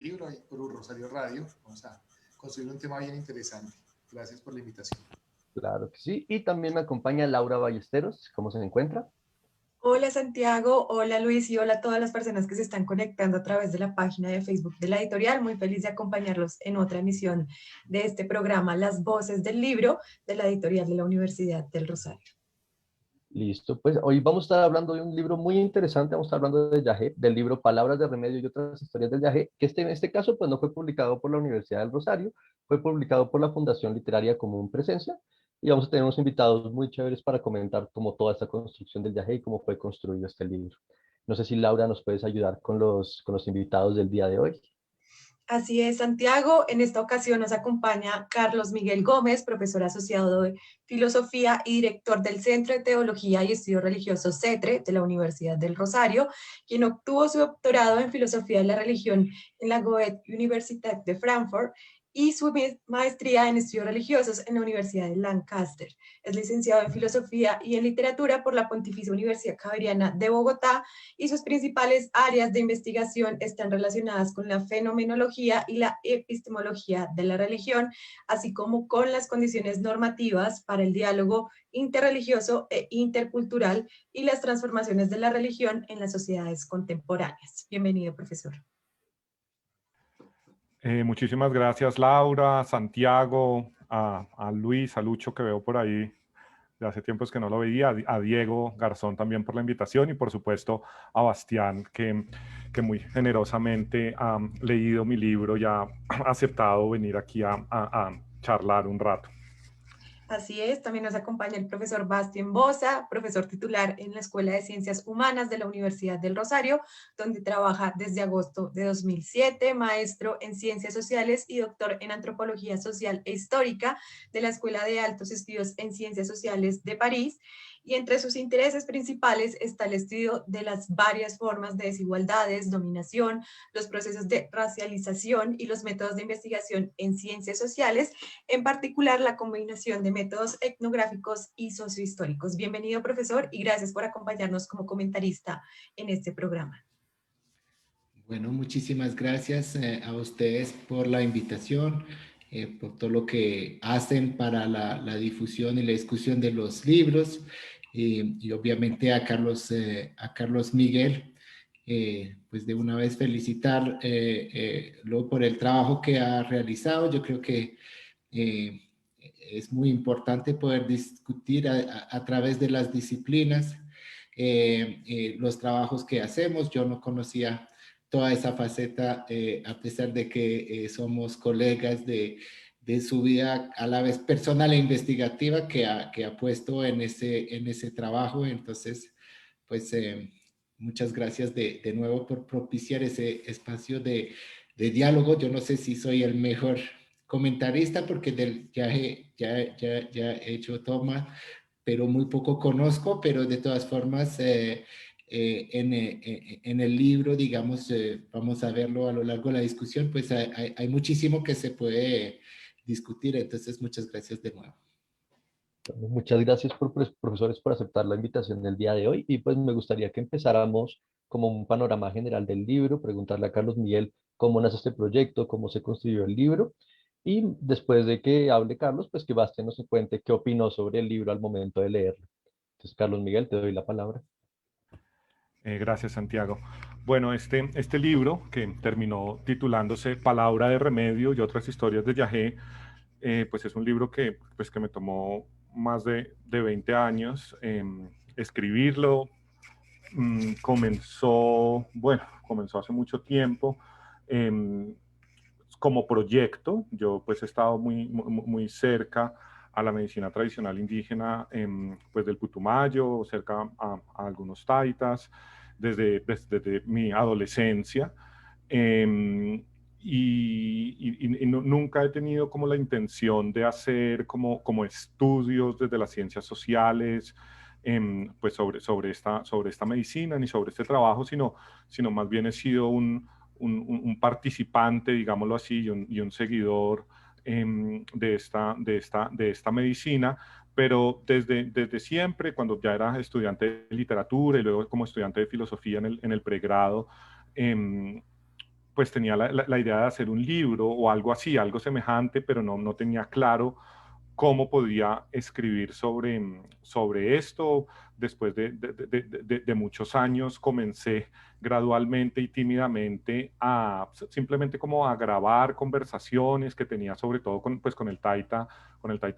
libro y por Rosario Radio. Vamos a construir un tema bien interesante. Gracias por la invitación. Claro que sí. Y también me acompaña Laura Ballesteros. ¿Cómo se encuentra? Hola Santiago, hola Luis y hola a todas las personas que se están conectando a través de la página de Facebook de la editorial. Muy feliz de acompañarlos en otra emisión de este programa, Las Voces del Libro, de la editorial de la Universidad del Rosario. Listo, pues hoy vamos a estar hablando de un libro muy interesante, vamos a estar hablando de Yagé, del libro Palabras de Remedio y otras historias del Yagé, que en este caso pues no fue publicado por la Universidad del Rosario, fue publicado por la Fundación Literaria Común Presencia, y vamos a tener unos invitados muy chéveres para comentar como toda esta construcción del Yagé y cómo fue construido este libro. No sé si Laura nos puedes ayudar con los invitados del día de hoy. Así es, Santiago. En esta ocasión nos acompaña Carlos Miguel Gómez, profesor asociado de Filosofía y director del Centro de Teología y Estudios Religiosos CETRE de la Universidad del Rosario, quien obtuvo su doctorado en Filosofía de la Religión en la Goethe-Universität de Frankfurt y su maestría en Estudios Religiosos en la Universidad de Lancaster. Es licenciado en Filosofía y en Literatura por la Pontificia Universidad Javeriana de Bogotá y sus principales áreas de investigación están relacionadas con la fenomenología y la epistemología de la religión, así como con las condiciones normativas para el diálogo interreligioso e intercultural y las transformaciones de la religión en las sociedades contemporáneas. Bienvenido, profesor. Muchísimas gracias, Laura, Santiago, a Luis, a Lucho, que veo por ahí. De hace tiempos que no lo veía, a Diego Garzón también por la invitación y por supuesto a Bastián que muy generosamente ha leído mi libro y ha aceptado venir aquí a charlar un rato. Así es, también nos acompaña el profesor Bastián Bosa, profesor titular en la Escuela de Ciencias Humanas de la Universidad del Rosario, donde trabaja desde agosto de 2007, maestro en Ciencias Sociales y doctor en Antropología Social e Histórica de la Escuela de Altos Estudios en Ciencias Sociales de París. Y entre sus intereses principales está el estudio de las varias formas de desigualdades, dominación, los procesos de racialización y los métodos de investigación en ciencias sociales, en particular la combinación de métodos etnográficos y sociohistóricos. Bienvenido, profesor, y gracias por acompañarnos como comentarista en este programa. Bueno, muchísimas gracias a ustedes por la invitación, por todo lo que hacen para la difusión y la discusión de los libros, y obviamente a Carlos Miguel, pues de una vez felicitarlo por el trabajo que ha realizado. Yo creo que es muy importante poder discutir a través de las disciplinas los trabajos que hacemos. Yo no conocía toda esa faceta, a pesar de que somos colegas de su vida a la vez personal e investigativa que ha puesto en ese trabajo. Entonces, pues muchas gracias de nuevo por propiciar ese espacio de diálogo. Yo no sé si soy el mejor comentarista porque ya he hecho toma, pero muy poco conozco, pero de todas formas en el libro, digamos, vamos a verlo a lo largo de la discusión, pues hay muchísimo que se puede discutir. Entonces muchas gracias de nuevo. Bueno, muchas gracias profesores por aceptar la invitación del día de hoy y pues me gustaría que empezáramos como un panorama general del libro, preguntarle a Carlos Miguel cómo nace este proyecto, cómo se construyó el libro y después de que hable Carlos, pues que Bastián nos cuente qué opinó sobre el libro al momento de leerlo. Entonces, Carlos Miguel, te doy la palabra. Gracias, Santiago. Bueno, este libro, que terminó titulándose Palabra de Remedio y otras historias de Yagé, pues es un libro que me tomó más de 20 años escribirlo. Comenzó hace mucho tiempo como proyecto. Yo pues he estado muy cerca a la medicina tradicional indígena, pues del Putumayo, cerca a algunos taitas, desde mi adolescencia. Y nunca he tenido como la intención de hacer como estudios desde las ciencias sociales, pues sobre esta medicina, ni sobre este trabajo, sino más bien he sido un participante, digámoslo así, y un seguidor de esta medicina, pero desde siempre, cuando ya era estudiante de literatura y luego como estudiante de filosofía en el pregrado, pues tenía la idea de hacer un libro o algo así, algo semejante, pero no tenía claro cómo podía escribir sobre esto. Después de muchos años comencé gradualmente y tímidamente a simplemente como a grabar conversaciones que tenía sobre todo con el Taita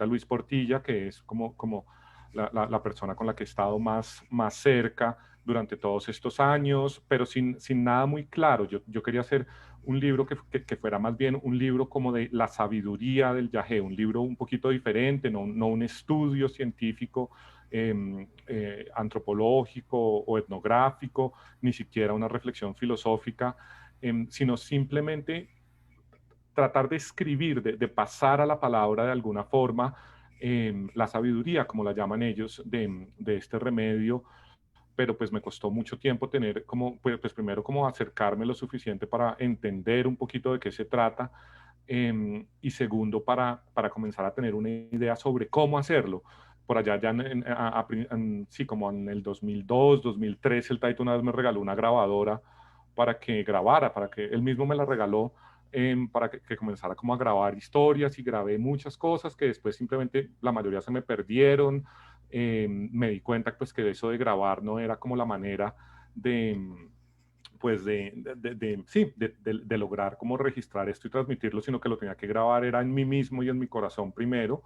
Luis Portilla, que es como la persona con la que he estado más cerca durante todos estos años, pero sin nada muy claro. Yo quería hacer un libro que fuera más bien un libro como de la sabiduría del yagé, un libro un poquito diferente, no un estudio científico, antropológico o etnográfico, ni siquiera una reflexión filosófica, sino simplemente tratar de escribir, de pasar a la palabra de alguna forma la sabiduría, como la llaman ellos, de este remedio. Pero pues me costó mucho tiempo tener pues primero como acercarme lo suficiente para entender un poquito de qué se trata, y segundo para comenzar a tener una idea sobre cómo hacerlo. Por allá ya sí, como en el 2002, 2003, el Taito una vez me regaló una grabadora para que grabara, para que él mismo me la regaló, para que comenzara como a grabar historias, y grabé muchas cosas que después simplemente la mayoría se me perdieron. Me di cuenta pues que eso de grabar no era como la manera pues de lograr como registrar esto y transmitirlo, sino que lo tenía que grabar era en mí mismo y en mi corazón primero,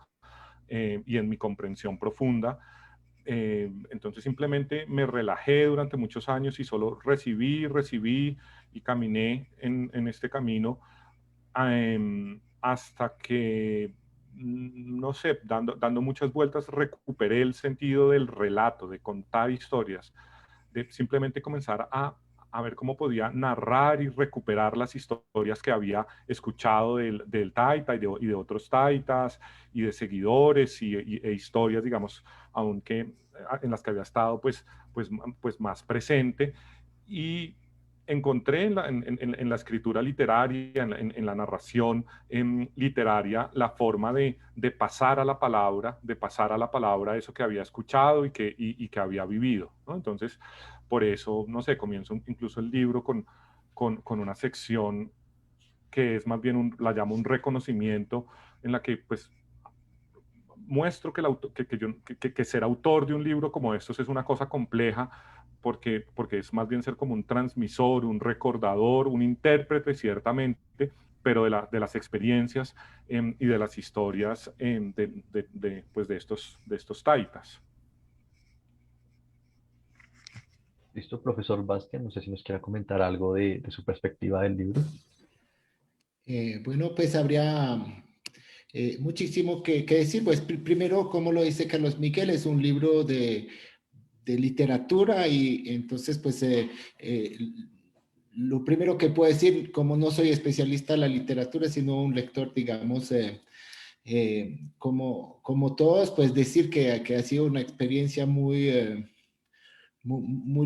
y en mi comprensión profunda. Entonces simplemente me relajé durante muchos años y solo recibí y caminé en este camino, hasta que, no sé, dando muchas vueltas, recuperé el sentido del relato, de contar historias, de simplemente comenzar a ver cómo podía narrar y recuperar las historias que había escuchado del Taita y de otros Taitas y de seguidores e historias, digamos, aunque en las que había estado pues más presente. Y encontré en la escritura literaria, en la narración literaria, la forma de pasar a la palabra, eso que había escuchado y que había vivido, ¿no? Entonces, por eso, no sé, comienzo incluso el libro con una sección que es más bien, la llamo un reconocimiento, en la que pues muestro que ser autor de un libro como estos es una cosa compleja, porque es más bien ser como un transmisor, un recordador, un intérprete, ciertamente, pero de las experiencias y de las historias pues de estos taitas. Listo, profesor Bastián, no sé si nos quiera comentar algo de su perspectiva del libro. Bueno, pues habría muchísimo que decir. Pues primero, como lo dice Carlos Miguel, es un libro de literatura, y entonces pues lo primero que puedo decir, como no soy especialista en la literatura, sino un lector, digamos, como todos, pues decir que ha sido una experiencia muy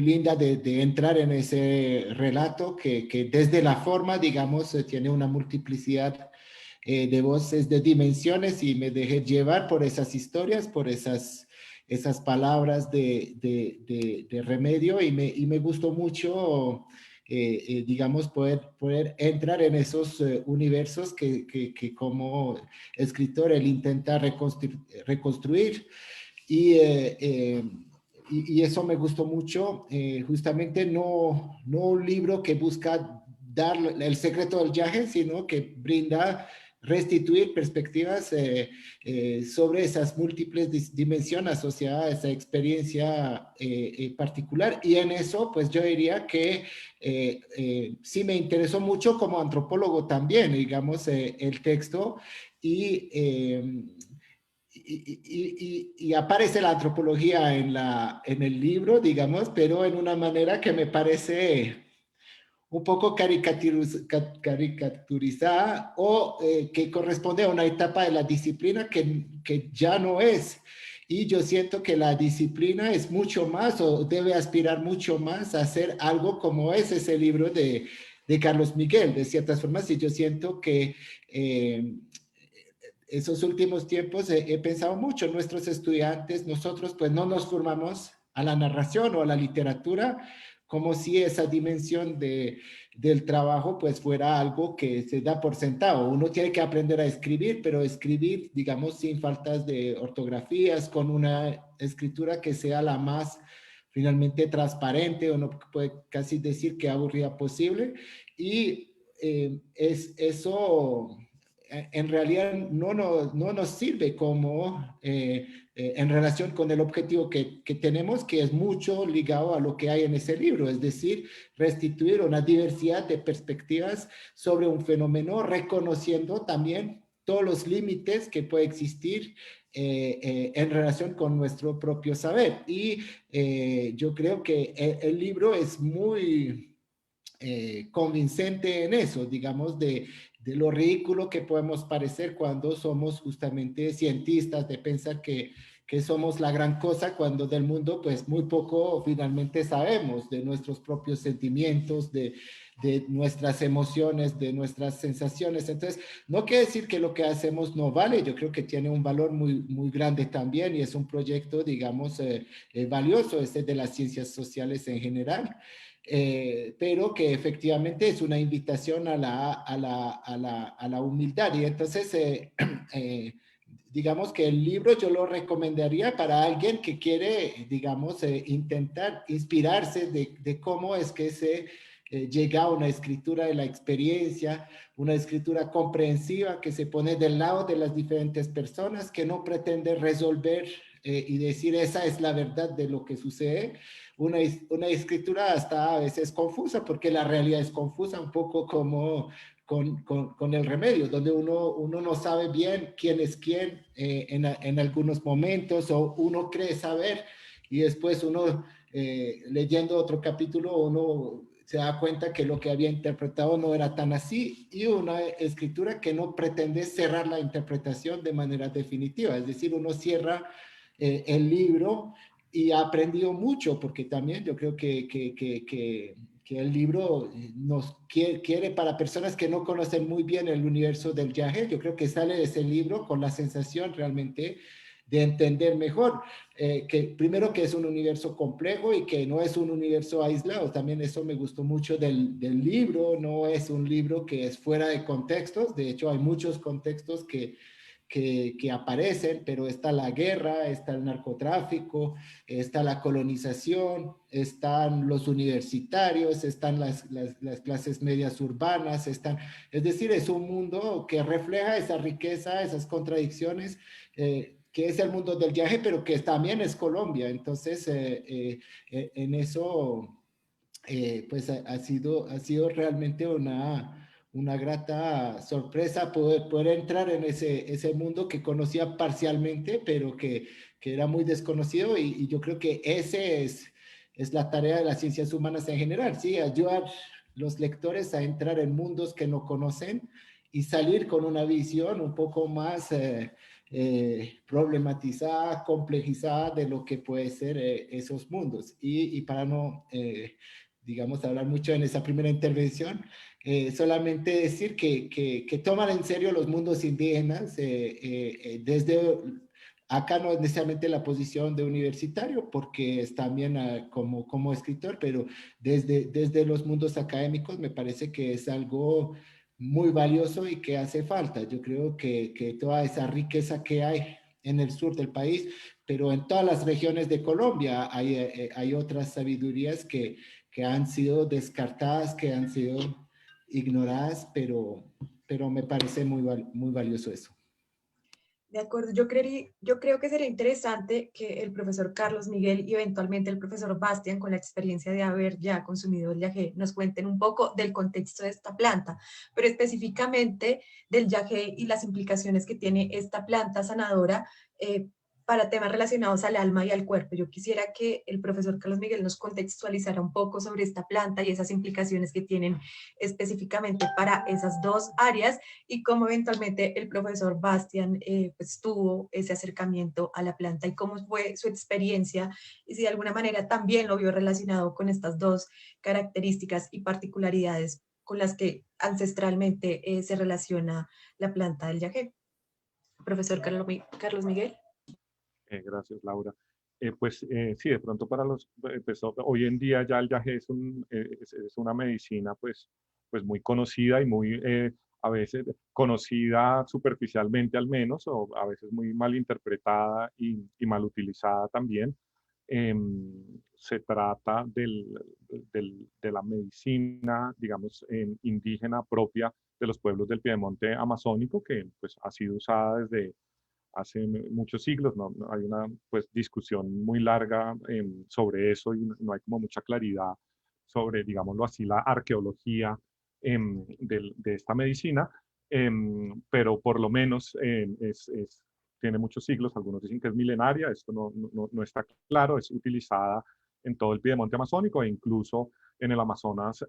linda de entrar en ese relato que desde la forma, digamos, tiene una multiplicidad de voces, de dimensiones, y me dejé llevar por esas historias, por esas palabras de remedio, y me gustó mucho, digamos, poder entrar en esos universos que como escritor él intenta reconstruir. Y eso me gustó mucho, justamente no un libro que busca dar el secreto del yagé, sino que brinda restituir perspectivas sobre esas múltiples dimensiones asociadas a esa experiencia particular. Y en eso, pues yo diría que sí me interesó mucho como antropólogo también, digamos, el texto, y aparece la antropología en el libro, digamos, pero en una manera que me parece un poco caricaturizada, o que corresponde a una etapa de la disciplina que ya no es. Y yo siento que la disciplina es mucho más, o debe aspirar mucho más a hacer algo como es ese libro de Carlos Miguel, de ciertas formas. Y yo siento que esos últimos tiempos he pensado mucho en nuestros estudiantes. Nosotros pues no nos formamos a la narración o a la literatura, como si esa dimensión de del trabajo pues fuera algo que se da por sentado. Uno tiene que aprender a escribir, pero escribir, digamos, sin faltas de ortografías, con una escritura que sea la más finalmente transparente, o no puede casi decir que aburrida posible. Y eso en realidad no nos sirve como en relación con el objetivo que tenemos, que es mucho ligado a lo que hay en ese libro, es decir, restituir una diversidad de perspectivas sobre un fenómeno, reconociendo también todos los límites que puede existir en relación con nuestro propio saber. Y yo creo que el libro es muy convincente en eso, digamos, de lo ridículo que podemos parecer cuando somos justamente cientistas, de pensar que somos la gran cosa, cuando del mundo pues muy poco finalmente sabemos, de nuestros propios sentimientos, de nuestras emociones, de nuestras sensaciones. Entonces, no quiere decir que lo que hacemos no vale, yo creo que tiene un valor muy, muy grande también, y es un proyecto, digamos, valioso, este de las ciencias sociales en general. Pero que efectivamente es una invitación a la humildad. Y entonces, digamos que el libro yo lo recomendaría para alguien que quiere, digamos, intentar inspirarse de cómo es que se llega a una escritura de la experiencia, una escritura comprensiva que se pone del lado de las diferentes personas, que no pretende resolver y decir esa es la verdad de lo que sucede. Una escritura hasta a veces confusa, porque la realidad es confusa, un poco como con el remedio, donde uno no sabe bien quién es quién en algunos momentos, o uno cree saber y después uno, leyendo otro capítulo, uno se da cuenta que lo que había interpretado no era tan así, y una escritura que no pretende cerrar la interpretación de manera definitiva, es decir, uno cierra el libro y ha aprendido mucho, porque también yo creo que el libro nos quiere para personas que no conocen muy bien el universo del viaje. Yo creo que sale de ese libro con la sensación realmente de entender mejor, que primero que es un universo complejo y que no es un universo aislado. También eso me gustó mucho del libro, no es un libro que es fuera de contextos, de hecho hay muchos contextos que aparecen, pero está la guerra, está el narcotráfico, está la colonización, están los universitarios, están las clases medias urbanas, es decir, es un mundo que refleja esa riqueza, esas contradicciones, que es el mundo del viaje, pero que también es Colombia. Entonces, en eso, pues ha sido realmente una grata sorpresa poder entrar en ese mundo que conocía parcialmente, pero que era muy desconocido, y yo creo que ese es la tarea de las ciencias humanas en general, ¿sí? Ayudar a los lectores a entrar en mundos que no conocen y salir con una visión un poco más problematizada, complejizada de lo que puede ser esos mundos. Y para no, digamos, hablar mucho en esa primera intervención, solamente decir que toman en serio los mundos indígenas desde acá, no es necesariamente la posición de universitario, porque es también como escritor, pero desde los mundos académicos me parece que es algo muy valioso y que hace falta. Yo creo que toda esa riqueza que hay en el sur del país, pero en todas las regiones de Colombia hay otras sabidurías que han sido descartadas, que han sido ignoradas, pero me parece muy valioso eso. De acuerdo, yo creo que sería interesante que el profesor Carlos Miguel y eventualmente el profesor Bastián, con la experiencia de haber ya consumido el yagé, nos cuenten un poco del contexto de esta planta, pero específicamente del yagé y las implicaciones que tiene esta planta sanadora para temas relacionados al alma y al cuerpo. Yo quisiera que el profesor Carlos Miguel nos contextualizara un poco sobre esta planta y esas implicaciones que tienen específicamente para esas dos áreas, y cómo eventualmente el profesor Bastián pues tuvo ese acercamiento a la planta y cómo fue su experiencia, y si de alguna manera también lo vio relacionado con estas dos características y particularidades con las que ancestralmente se relaciona la planta del yagé. Profesor Carlos Miguel. Gracias, Laura. Pues sí, de pronto para los, pues, hoy en día ya el yagé es una medicina pues pues muy conocida y muy, a veces conocida superficialmente al menos, o a veces muy mal interpretada y mal utilizada también. Se trata de la medicina, digamos, indígena propia de los pueblos del Piedemonte amazónico, que pues ha sido usada desde hace muchos siglos. ¿No? Hay una pues, discusión muy larga sobre eso y no hay como mucha claridad sobre, digámoslo así, la arqueología de esta medicina, pero por lo menos tiene muchos siglos. Algunos dicen que es milenaria, esto no está claro, es utilizada en todo el Piedemonte amazónico e incluso en el Amazonas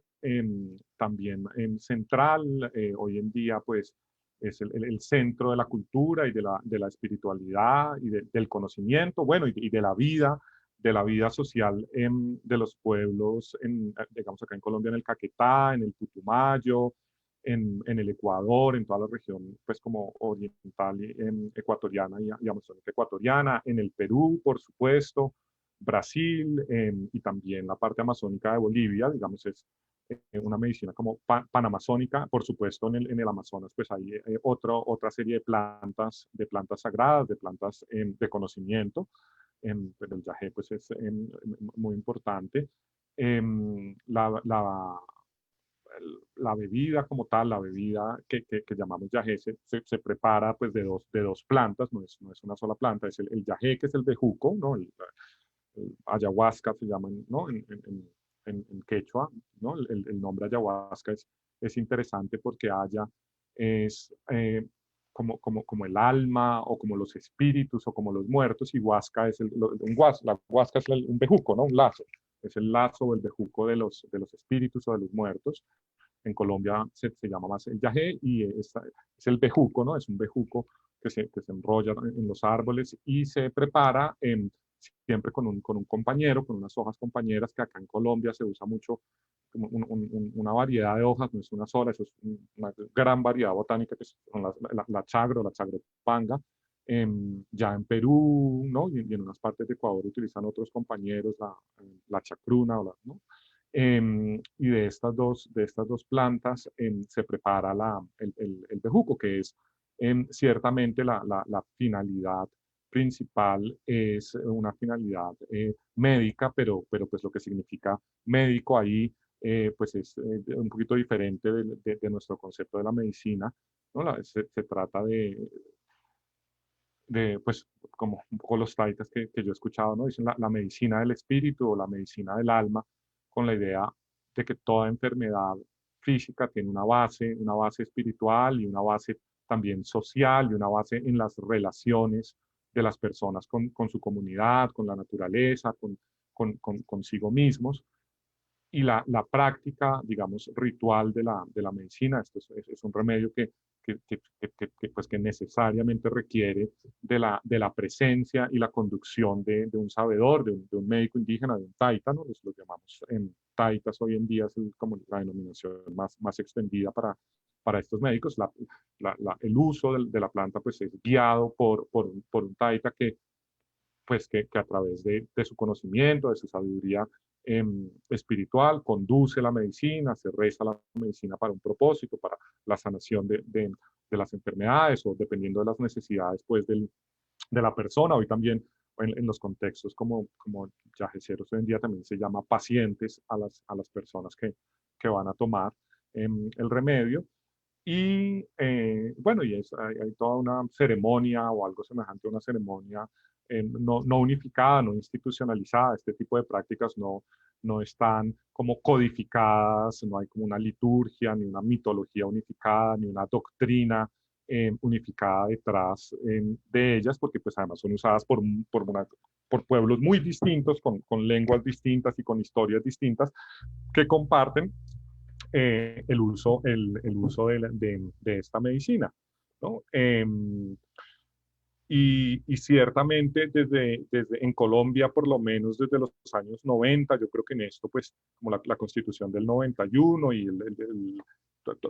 también central. Hoy en día, pues, es el centro de la cultura y de la espiritualidad y del conocimiento, bueno, y de la vida social de los pueblos, digamos acá en Colombia, en el Caquetá, en el Putumayo, en el Ecuador, en toda la región, pues como oriental, ecuatoriana y amazónica ecuatoriana, en el Perú, por supuesto, Brasil, y también la parte amazónica de Bolivia, digamos, es una medicina como panamazónica. Por supuesto, en el Amazonas, pues hay otra serie de plantas sagradas, de plantas de conocimiento, pero el yagé pues es muy importante. La bebida como tal, la bebida que llamamos yagé, se prepara pues de dos plantas, no es una sola planta, es el yagé, que es el bejuco, ¿no? El ayahuasca se llama, ¿no? En quechua, ¿no? El nombre ayahuasca es interesante porque haya es como el alma o como los espíritus o como los muertos, y huasca es la huasca es un bejuco, ¿no? Un lazo. Es el lazo o el bejuco de los espíritus o de los muertos. En Colombia se llama más el yagé y es el bejuco, ¿no? Es un bejuco que se enrolla en los árboles y se prepara siempre con un compañero, con unas hojas compañeras, que acá en Colombia se usa mucho, como una variedad de hojas, no es una sola, eso es una gran variedad botánica, que son la chagro, la chagropanga. Ya en Perú, ¿no? Y en unas partes de Ecuador utilizan otros compañeros, la chacruna, ¿no? Y de estas dos plantas se prepara el bejuco, que es ciertamente la finalidad principal, es una finalidad médica, pero pues lo que significa médico ahí pues es un poquito diferente de nuestro concepto de la medicina, ¿no? Se trata pues como un poco los taitas que yo he escuchado, ¿no? Dicen la medicina del espíritu o la medicina del alma, con la idea de que toda enfermedad física tiene una base espiritual y una base también social y una base en las relaciones de las personas con su comunidad, con la naturaleza, consigo mismos. Y la práctica, digamos, ritual de la medicina, esto es un remedio pues que necesariamente requiere de la presencia y la conducción de un sabedor, de un médico indígena, de un taita, ¿no? Los llamamos taitas hoy en día, es como la denominación más extendida para estos médicos. El uso de la planta pues es guiado por un taita pues que a través de su conocimiento, de su sabiduría espiritual, conduce la medicina, se reza la medicina para un propósito, para la sanación de las enfermedades, o dependiendo de las necesidades pues, de la persona. Hoy también en los contextos como yageceros hoy en día también se llama pacientes a las personas que van a tomar el remedio. Y bueno, hay toda una ceremonia o algo semejante a una ceremonia no unificada, no institucionalizada. Este tipo de prácticas no están como codificadas, no hay como una liturgia, ni una mitología unificada, ni una doctrina unificada detrás de ellas, porque pues además son usadas por pueblos muy distintos, con lenguas distintas y con historias distintas, que comparten el uso de esta medicina, ¿no? Y ciertamente en Colombia, por lo menos desde los años 90, yo creo que en esto, pues, como la Constitución del 91 y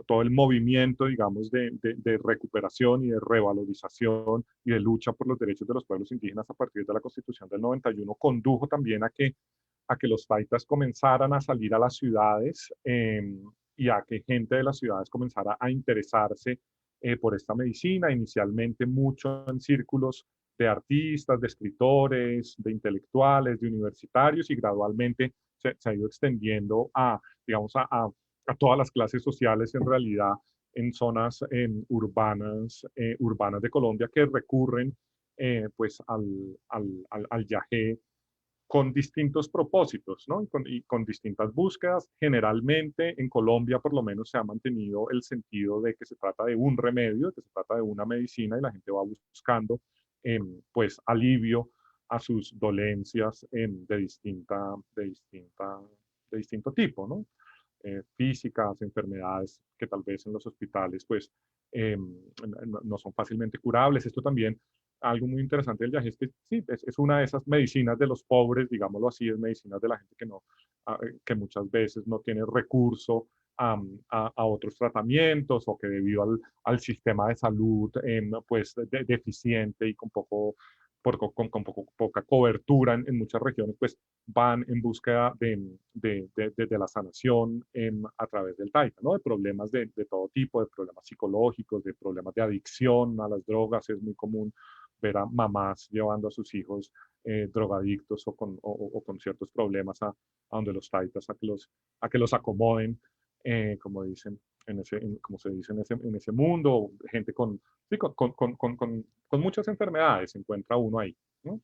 todo el movimiento, digamos, de recuperación y de revalorización y de lucha por los derechos de los pueblos indígenas a partir de la Constitución del 91, condujo también a que los taitas comenzaran a salir a las ciudades y a que gente de las ciudades comenzara a interesarse por esta medicina, inicialmente mucho en círculos de artistas, de escritores, de intelectuales, de universitarios, y gradualmente se ha ido extendiendo a, digamos, a todas las clases sociales en realidad en zonas urbanas de Colombia que recurren pues al yagé con distintos propósitos, ¿no? Y con distintas búsquedas. Generalmente en Colombia por lo menos se ha mantenido el sentido de que se trata de un remedio, de que se trata de una medicina, y la gente va buscando pues alivio a sus dolencias de distinto tipo, ¿no? Físicas, enfermedades que tal vez en los hospitales pues no son fácilmente curables. Esto también, algo muy interesante del yagé es que sí, es una de esas medicinas de los pobres, digámoslo así, es medicinas de la gente que, no, que muchas veces no tiene recurso a otros tratamientos, o que debido al sistema de salud pues deficiente y con poca cobertura en muchas regiones, pues van en búsqueda de la sanación a través del taita, ¿no? De problemas de todo tipo, de problemas psicológicos, de problemas de adicción a las drogas. Es muy común ver a mamás llevando a sus hijos drogadictos o con ciertos problemas a donde los taitas, a que los acomoden, como dicen, como se dice en ese mundo. Gente sí, con muchas enfermedades se encuentra uno ahí, ¿no?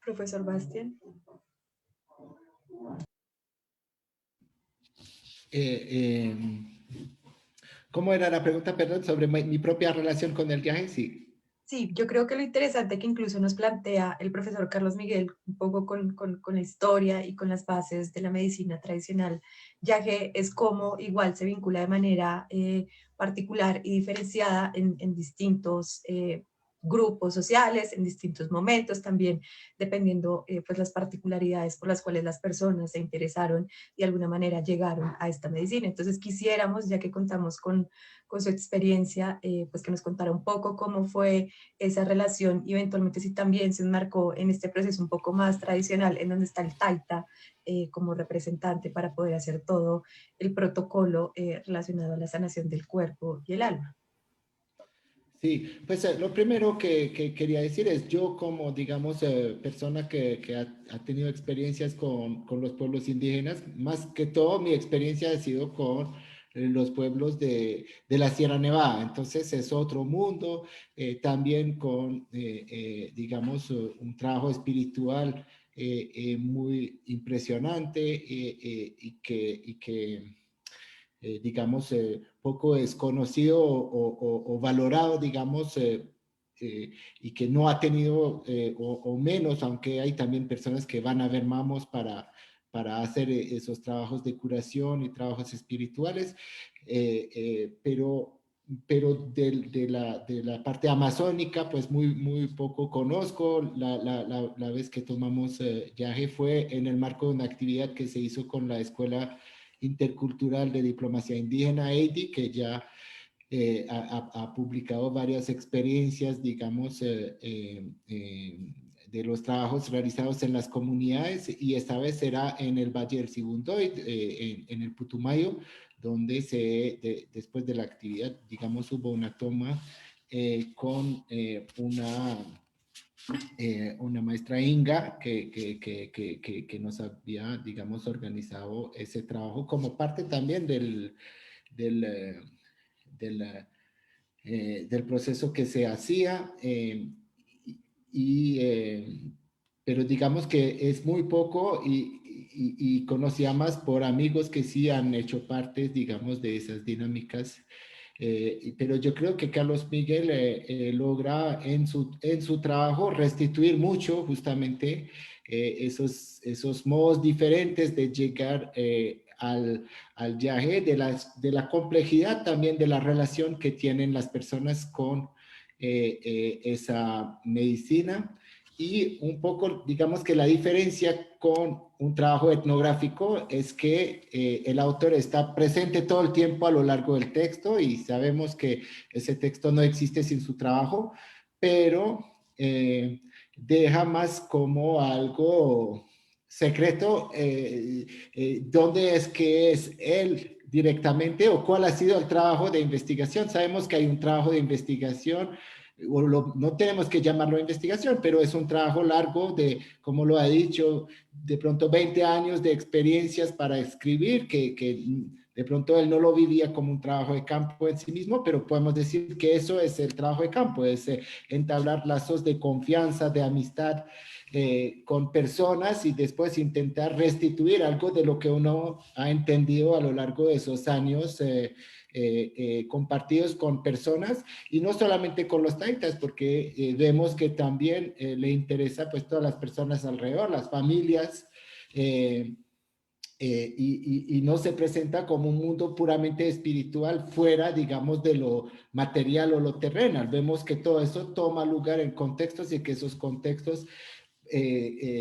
Profesor Bastián. ¿Cómo era la pregunta, perdón, sobre mi propia relación con el viaje? Sí. Sí, yo creo que lo interesante que incluso nos plantea el profesor Carlos Miguel, un poco con la historia y con las bases de la medicina tradicional, ya que es como igual se vincula de manera particular y diferenciada en distintos grupos sociales, en distintos momentos también, dependiendo pues las particularidades por las cuales las personas se interesaron y de alguna manera llegaron a esta medicina. Entonces quisiéramos, ya que contamos con su experiencia, pues que nos contara un poco cómo fue esa relación y eventualmente si también se enmarcó en este proceso un poco más tradicional en donde está el taita como representante para poder hacer todo el protocolo relacionado a la sanación del cuerpo y el alma. Sí, pues lo primero que quería decir es, yo como, digamos, persona que ha tenido experiencias con los pueblos indígenas, más que todo mi experiencia ha sido con los pueblos de la Sierra Nevada. Entonces es otro mundo, también con, digamos, un trabajo espiritual muy impresionante y que digamos, poco desconocido o valorado, digamos, y que no ha tenido, o menos, aunque hay también personas que van a ver mamos para hacer esos trabajos de curación y trabajos espirituales, pero de la parte amazónica, pues muy poco conozco. La vez que tomamos viaje fue en el marco de una actividad que se hizo con la Escuela Intercultural de Diplomacia Indígena, EIDI, que ya ha publicado varias experiencias, digamos, de los trabajos realizados en las comunidades, y esta vez será en el Valle del Sibundoy, en el Putumayo, donde después de la actividad, digamos, hubo una toma con una maestra Inga que nos había, digamos, organizado ese trabajo como parte también del proceso que se hacía, pero digamos que es muy poco y conocía más por amigos que sí han hecho parte, digamos, de esas dinámicas. Pero yo creo que Carlos Miguel logra en su trabajo restituir mucho justamente esos modos diferentes de llegar al viaje, de la complejidad también de la relación que tienen las personas con esa medicina. Y un poco, digamos que la diferencia con un trabajo etnográfico es que el autor está presente todo el tiempo a lo largo del texto, y sabemos que ese texto no existe sin su trabajo, pero deja más como algo secreto, dónde es que es él directamente o cuál ha sido el trabajo de investigación. Sabemos que hay un trabajo de investigación, no tenemos que llamarlo investigación, pero es un trabajo largo de, como lo ha dicho, de pronto 20 años de experiencias para escribir, que de pronto él no lo vivía como un trabajo de campo en sí mismo, pero podemos decir que eso es el trabajo de campo, es entablar lazos de confianza, de amistad con personas y después intentar restituir algo de lo que uno ha entendido a lo largo de esos años compartidos con personas y no solamente con los taitas, porque vemos que también le interesa pues todas las personas alrededor, las familias, y no se presenta como un mundo puramente espiritual fuera, digamos, de lo material o lo terrenal. Vemos que todo eso toma lugar en contextos y que esos contextos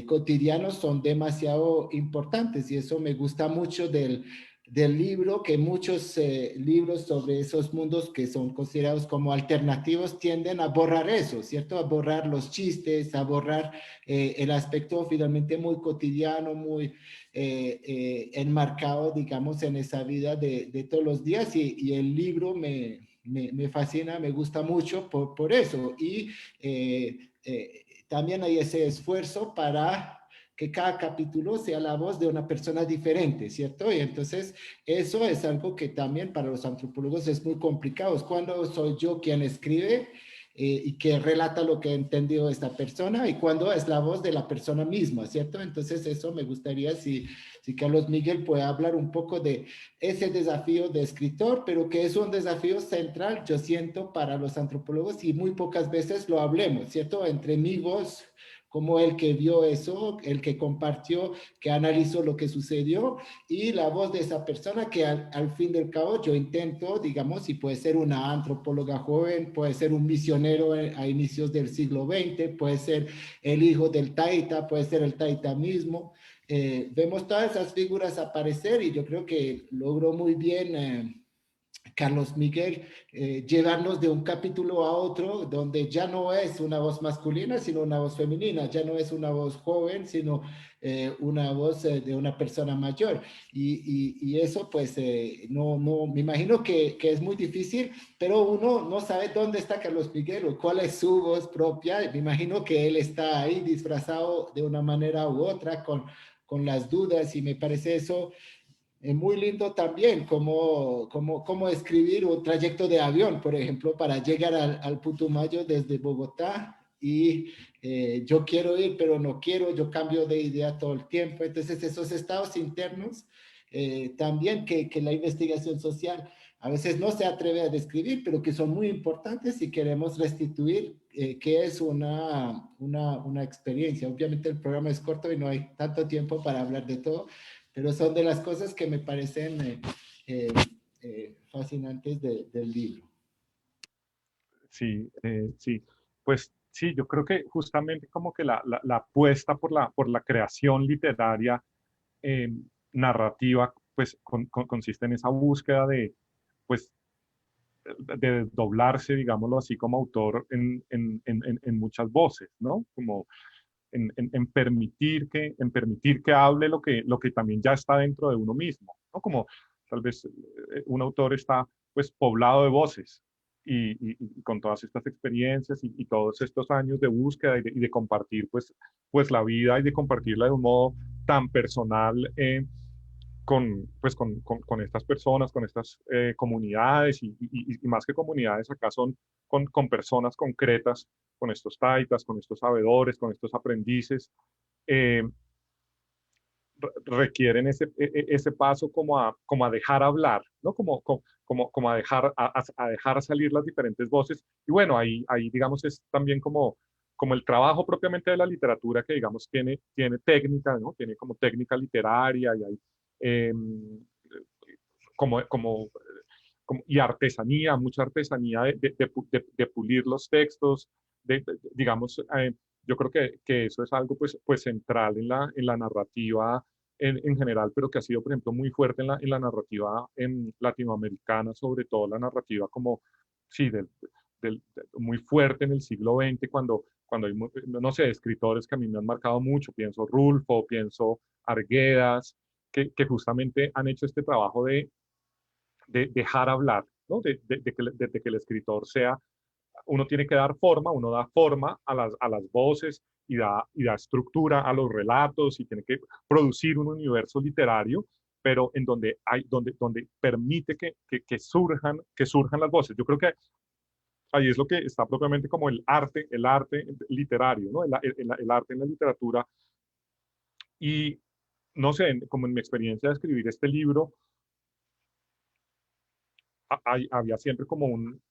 cotidianos son demasiado importantes y eso me gusta mucho del libro, que muchos libros sobre esos mundos que son considerados como alternativos tienden a borrar eso, ¿cierto? A borrar los chistes, a borrar el aspecto finalmente muy cotidiano, muy enmarcado, digamos, en esa vida de todos los días y el libro me fascina, me gusta mucho por eso y también hay ese esfuerzo para que cada capítulo sea la voz de una persona diferente, ¿cierto? Y entonces eso es algo que también para los antropólogos es muy complicado. Es cuando soy yo quien escribe y que relata lo que ha entendido esta persona y cuando es la voz de la persona misma, ¿cierto? Entonces eso me gustaría si Carlos Miguel puede hablar un poco de ese desafío de escritor, pero que es un desafío central, yo siento, para los antropólogos y muy pocas veces lo hablemos, ¿cierto? Entre mi voz como el que vio eso, el que compartió, que analizó lo que sucedió y la voz de esa persona que al fin del cabo yo intento, digamos, si puede ser una antropóloga joven, puede ser un misionero a inicios del siglo XX, puede ser el hijo del taita, puede ser el taita mismo. Vemos todas esas figuras aparecer y yo creo que logró muy bien Carlos Miguel, llevarnos de un capítulo a otro donde ya no es una voz masculina, sino una voz femenina, ya no es una voz joven, sino una voz de una persona mayor. Y eso pues no, me imagino que es muy difícil, pero uno no sabe dónde está Carlos Miguel o cuál es su voz propia. Me imagino que él está ahí disfrazado de una manera u otra con las dudas y me parece eso muy lindo también, como escribir un trayecto de avión, por ejemplo, para llegar al Putumayo desde Bogotá y yo quiero ir, pero no quiero, yo cambio de idea todo el tiempo. Entonces, esos estados internos, también que la investigación social a veces no se atreve a describir, pero que son muy importantes si queremos restituir qué es una experiencia. Obviamente el programa es corto y no hay tanto tiempo para hablar de todo, pero son de las cosas que me parecen fascinantes del libro. Sí, sí. Pues sí, yo creo que justamente como que la apuesta por la creación literaria eh, narrativa, pues consiste en esa búsqueda de, pues, de doblarse, digámoslo así, como autor en muchas voces, ¿no? Como en permitir que hable lo que también ya está dentro de uno mismo, ¿no? Como tal vez un autor está pues poblado de voces y con todas estas experiencias y todos estos años de búsqueda y de compartir pues la vida y de compartirla de un modo tan personal con estas personas, con estas comunidades y más que comunidades acá son con personas concretas, con estos taitas, con estos sabedores, con estos aprendices, eh, requieren ese paso como a dejar hablar, ¿no? Como a a dejar salir las diferentes voces. Y bueno, ahí digamos es también como el trabajo propiamente de la literatura que digamos tiene técnica, ¿no? Tiene como técnica literaria y hay eh, como, como, y artesanía, mucha artesanía de pulir los textos, digamos, yo creo que eso es algo pues central en la narrativa en general, pero que ha sido, por ejemplo, muy fuerte en la narrativa latinoamericana, sobre todo la narrativa como, sí, muy fuerte en el siglo XX, cuando hay, no sé, escritores que a mí me han marcado mucho, pienso Rulfo, pienso Arguedas, que justamente han hecho este trabajo de dejar hablar, ¿no? De que el escritor sea, uno tiene que dar forma, uno da forma a las voces y da estructura a los relatos y tiene que producir un universo literario, pero en donde donde permite que surjan las voces. Yo creo que ahí es lo que está propiamente como el arte literario, ¿no? El arte en la literatura. Y no sé, como en mi experiencia de escribir este libro, había siempre como un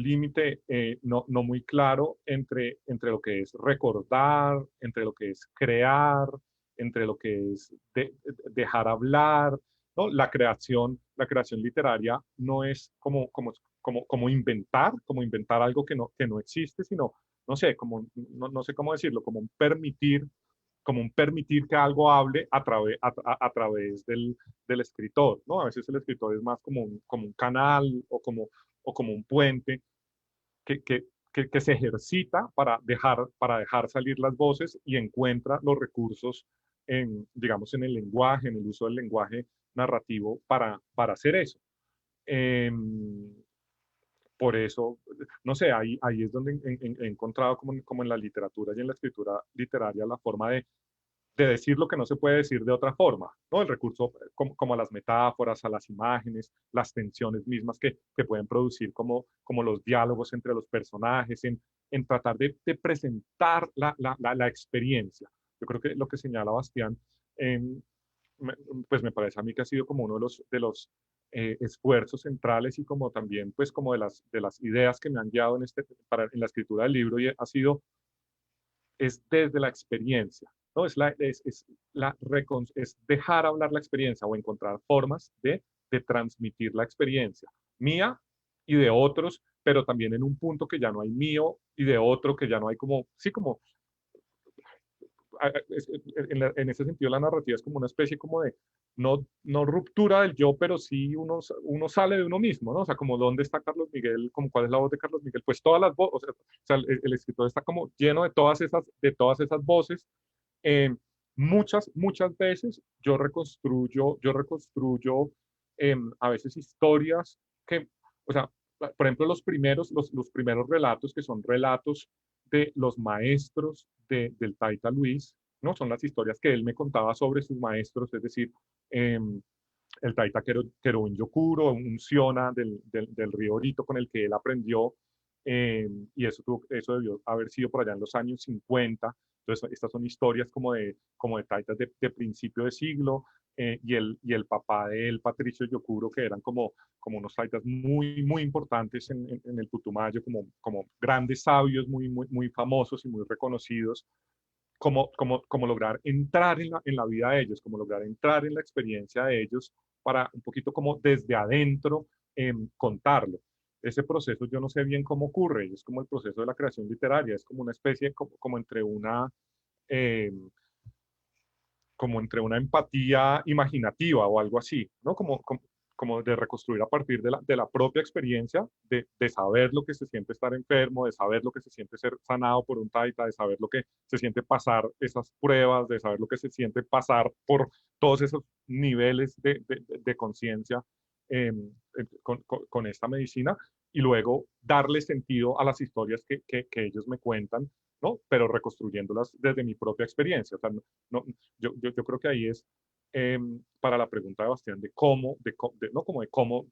límite no muy claro entre lo que es recordar, entre lo que es crear, entre lo que es dejar hablar, ¿no? La creación literaria no es como inventar algo que no existe, sino, no sé, no sé cómo decirlo, como un permitir que algo hable a través del escritor, ¿no? A veces el escritor es más como un canal o como un puente que se ejercita para dejar salir las voces y encuentra los recursos digamos, en el lenguaje, en el uso del lenguaje narrativo para hacer eso. Eh, por eso, no sé, ahí es donde he encontrado como en la literatura y en la escritura literaria la forma de decir lo que no se puede decir de otra forma, ¿no? El recurso como a las metáforas, a las imágenes, las tensiones mismas que pueden producir como los diálogos entre los personajes, en tratar de presentar la experiencia. Yo creo que lo que señala Bastián, eh, pues me parece a mí que ha sido como uno de los esfuerzos centrales y como también pues como de las ideas que me han guiado en la escritura del libro, y es desde la experiencia, ¿no? Es dejar hablar la experiencia o encontrar formas de transmitir la experiencia mía y de otros, pero también en un punto que ya no hay mío y de otro, que ya no hay como, sí, como, en ese sentido la narrativa es como una especie como de, no ruptura del yo, pero sí uno sale de uno mismo, ¿no? O sea, como dónde está Carlos Miguel, como cuál es la voz de Carlos Miguel, pues todas las voces, o sea, el escritor está como lleno de todas esas voces. Eh, muchas veces yo reconstruyo a veces historias que, o sea, por ejemplo, los primeros relatos que son relatos de los maestros del Taita Luis, ¿no? Son las historias que él me contaba sobre sus maestros, es decir, el Taita Keroin Yokuro, un Siona del río Orito con el que él aprendió, y eso debió haber sido por allá en los años 50. Entonces, estas son historias como de taitas de principio de siglo, y el papá de él, Patricio Yokuro, que eran como unos taitas muy importantes en el Putumayo, como grandes sabios muy famosos y muy reconocidos, como lograr entrar en la vida de ellos, como lograr entrar en la experiencia de ellos para un poquito como desde adentro contarlo. Ese proceso yo no sé bien cómo ocurre, es como el proceso de la creación literaria, es como una especie como entre eh, como entre una empatía imaginativa o algo así, ¿no? Como de reconstruir a partir de la propia experiencia, de saber lo que se siente estar enfermo, de saber lo que se siente ser sanado por un taita, de saber lo que se siente pasar esas pruebas, de saber lo que se siente pasar por todos esos niveles de conciencia con esta medicina, y luego darle sentido a las historias que ellos me cuentan, ¿no? Pero reconstruyéndolas desde mi propia experiencia. O sea, yo creo que ahí es para la pregunta de Bastián no como de cómo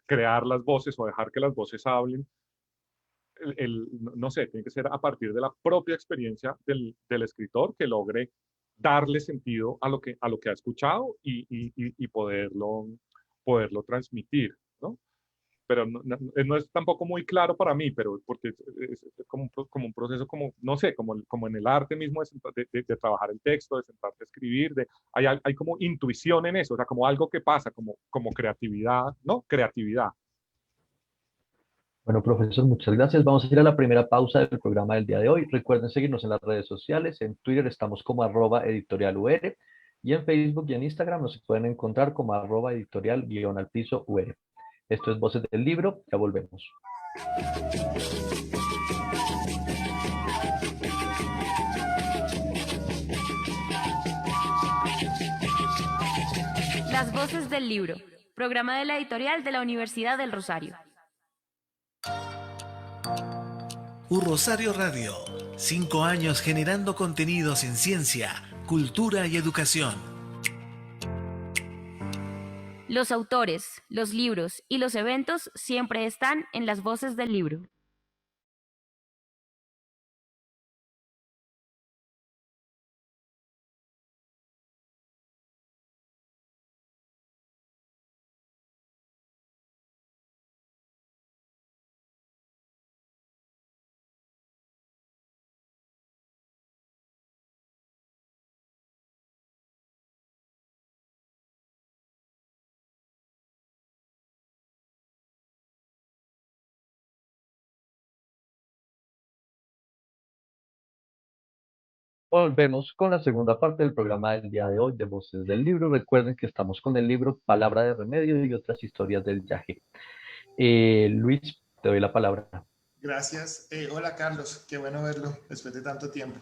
crear las voces o dejar que las voces hablen. No sé, tiene que ser a partir de la propia experiencia del escritor, que logre darle sentido a lo que ha escuchado y poderlo transmitir, ¿no? Pero no es tampoco muy claro para mí, pero porque es como un proceso, como, no sé, como en el arte mismo de trabajar el texto, de sentarte a escribir, hay como intuición en eso, o sea, como algo que pasa, como creatividad, ¿no? Creatividad. Bueno, profesor, muchas gracias. Vamos a ir a la primera pausa del programa del día de hoy. Recuerden seguirnos en las redes sociales. En Twitter estamos como @editorialur, y en Facebook y en Instagram nos pueden encontrar como @editorial_UR. Esto es Voces del Libro, ya volvemos. Las Voces del Libro, programa de la editorial de la Universidad del Rosario. Rosario Radio, 5 años generando contenidos en ciencia, cultura y educación. Los autores, los libros y los eventos siempre están en Las Voces del Libro. Volvemos con la segunda parte del programa del día de hoy de Voces del Libro. Recuerden que estamos con el libro Palabra de Remedio y otras historias del Yagé. Luis, te doy la palabra. Gracias. Hola Carlos, qué bueno verlo después de tanto tiempo.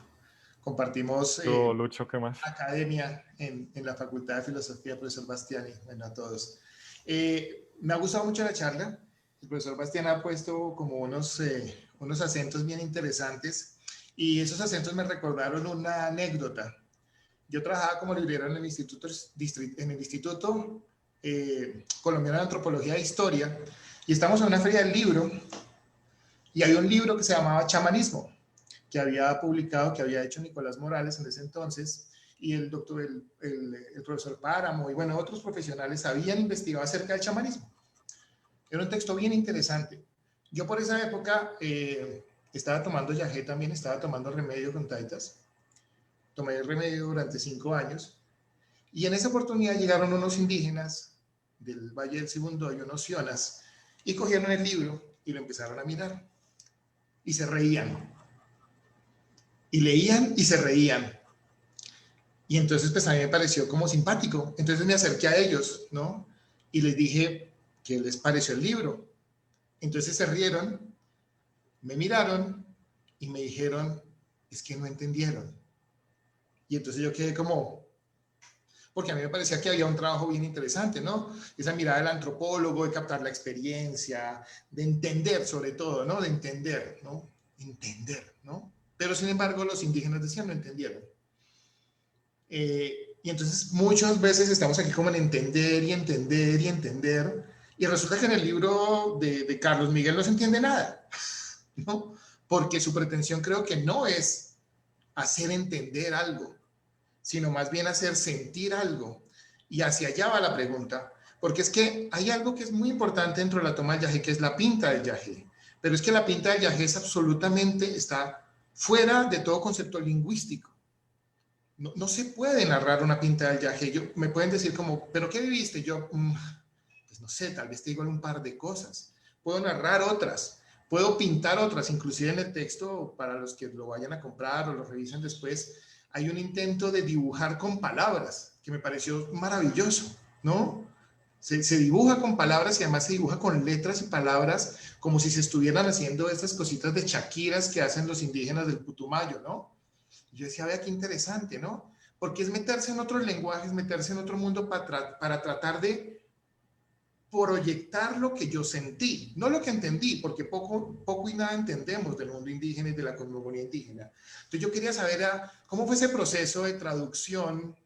Compartimos Lucho, ¿qué más? academia en la Facultad de Filosofía, profesor Bastiani. Bueno, a todos. Me ha gustado mucho la charla. El profesor Bastiani ha puesto como unos acentos bien interesantes y esos acentos me recordaron una anécdota. Yo trabajaba como librero en el Instituto Colombiano de Antropología e Historia y estamos en una feria del libro y había un libro que se llamaba Chamanismo, que había publicado, que había hecho Nicolás Morales en ese entonces, y el profesor Páramo y bueno, otros profesionales habían investigado acerca del chamanismo. Era un texto bien interesante. Yo por esa época estaba tomando yagé también, estaba tomando remedio con taitas. Tomé el remedio durante 5 años y en esa oportunidad llegaron unos indígenas del Valle del Sibundoy, unos sionas, y cogieron el libro y lo empezaron a mirar y se reían. Y leían y se reían. Y entonces pues a mí me pareció como simpático. Entonces me acerqué a ellos, ¿no? Y les dije, ¿qué les pareció el libro? Entonces se rieron, me miraron y me dijeron, es que no entendieron. Y entonces yo quedé como, porque a mí me parecía que había un trabajo bien interesante, ¿no? Esa mirada del antropólogo, de captar la experiencia, de entender sobre todo, ¿no? De entender, ¿no? Entender, ¿no? Pero sin embargo los indígenas decían no entendieron. Y entonces muchas veces estamos aquí como en entender y entender y entender, y resulta que en el libro de Carlos Miguel no se entiende nada, ¿no? Porque su pretensión creo que no es hacer entender algo, sino más bien hacer sentir algo. Y hacia allá va la pregunta, porque es que hay algo que es muy importante dentro de la toma del yagé, que es la pinta del yagé. Pero es que la pinta del yagé es absolutamente, está fuera de todo concepto lingüístico. No se puede narrar una pinta del yagé. Me pueden decir como, ¿pero qué viviste? Yo, pues no sé, tal vez te digo un par de cosas. Puedo narrar otras, puedo pintar otras, inclusive en el texto, para los que lo vayan a comprar o lo revisen después, hay un intento de dibujar con palabras, que me pareció maravilloso, ¿no? Se dibuja con palabras y además se dibuja con letras y palabras como si se estuvieran haciendo estas cositas de chaquiras que hacen los indígenas del Putumayo, ¿no? Yo decía, vea qué interesante, ¿no? Porque es meterse en otros lenguajes, meterse en otro mundo para tratar de proyectar lo que yo sentí, no lo que entendí, porque poco y nada entendemos del mundo indígena y de la cosmogonía indígena. Entonces yo quería saber cómo fue ese proceso de traducción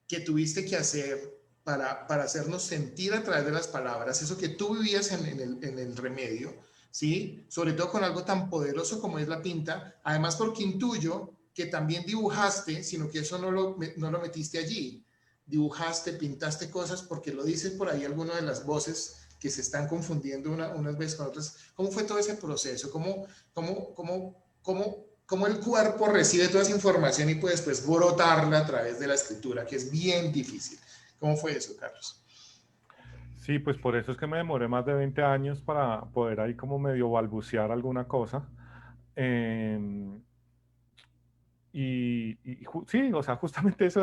que tuviste que hacer para hacernos sentir a través de las palabras, eso que tú vivías en el remedio, ¿sí? Sobre todo con algo tan poderoso como es la pinta, además porque intuyo que también dibujaste, sino que eso no lo metiste allí. Dibujaste, pintaste cosas, porque lo dicen por ahí algunas de las voces que se están confundiendo unas veces con otras. ¿Cómo fue todo ese proceso? ¿Cómo el cuerpo recibe toda esa información y puede después brotarla a través de la escritura, que es bien difícil? ¿Cómo fue eso, Carlos? Sí, pues por eso es que me demoré más de 20 años para poder ahí como medio balbucear alguna cosa. sí, o sea, justamente eso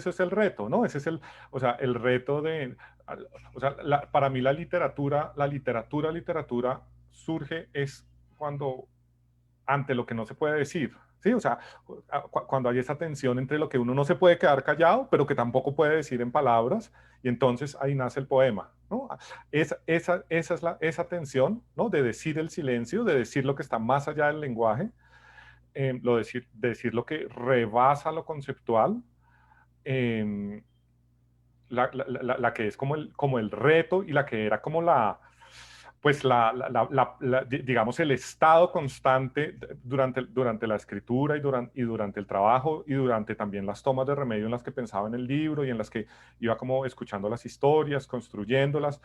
es el reto, ¿no? Ese es o sea, el reto o sea, para mí la literatura surge es cuando, ante lo que no se puede decir, ¿sí? O sea, cuando hay esa tensión entre lo que uno no se puede quedar callado, pero que tampoco puede decir en palabras, y entonces ahí nace el poema, ¿no? Esa es esa tensión, ¿no? De decir el silencio, de decir lo que está más allá del lenguaje, decir lo que rebasa lo conceptual, eh, la que es como el reto y la que era como pues digamos, el estado constante durante la escritura y durante el trabajo y durante también las tomas de remedio en las que pensaba en el libro y en las que iba como escuchando las historias, construyéndolas.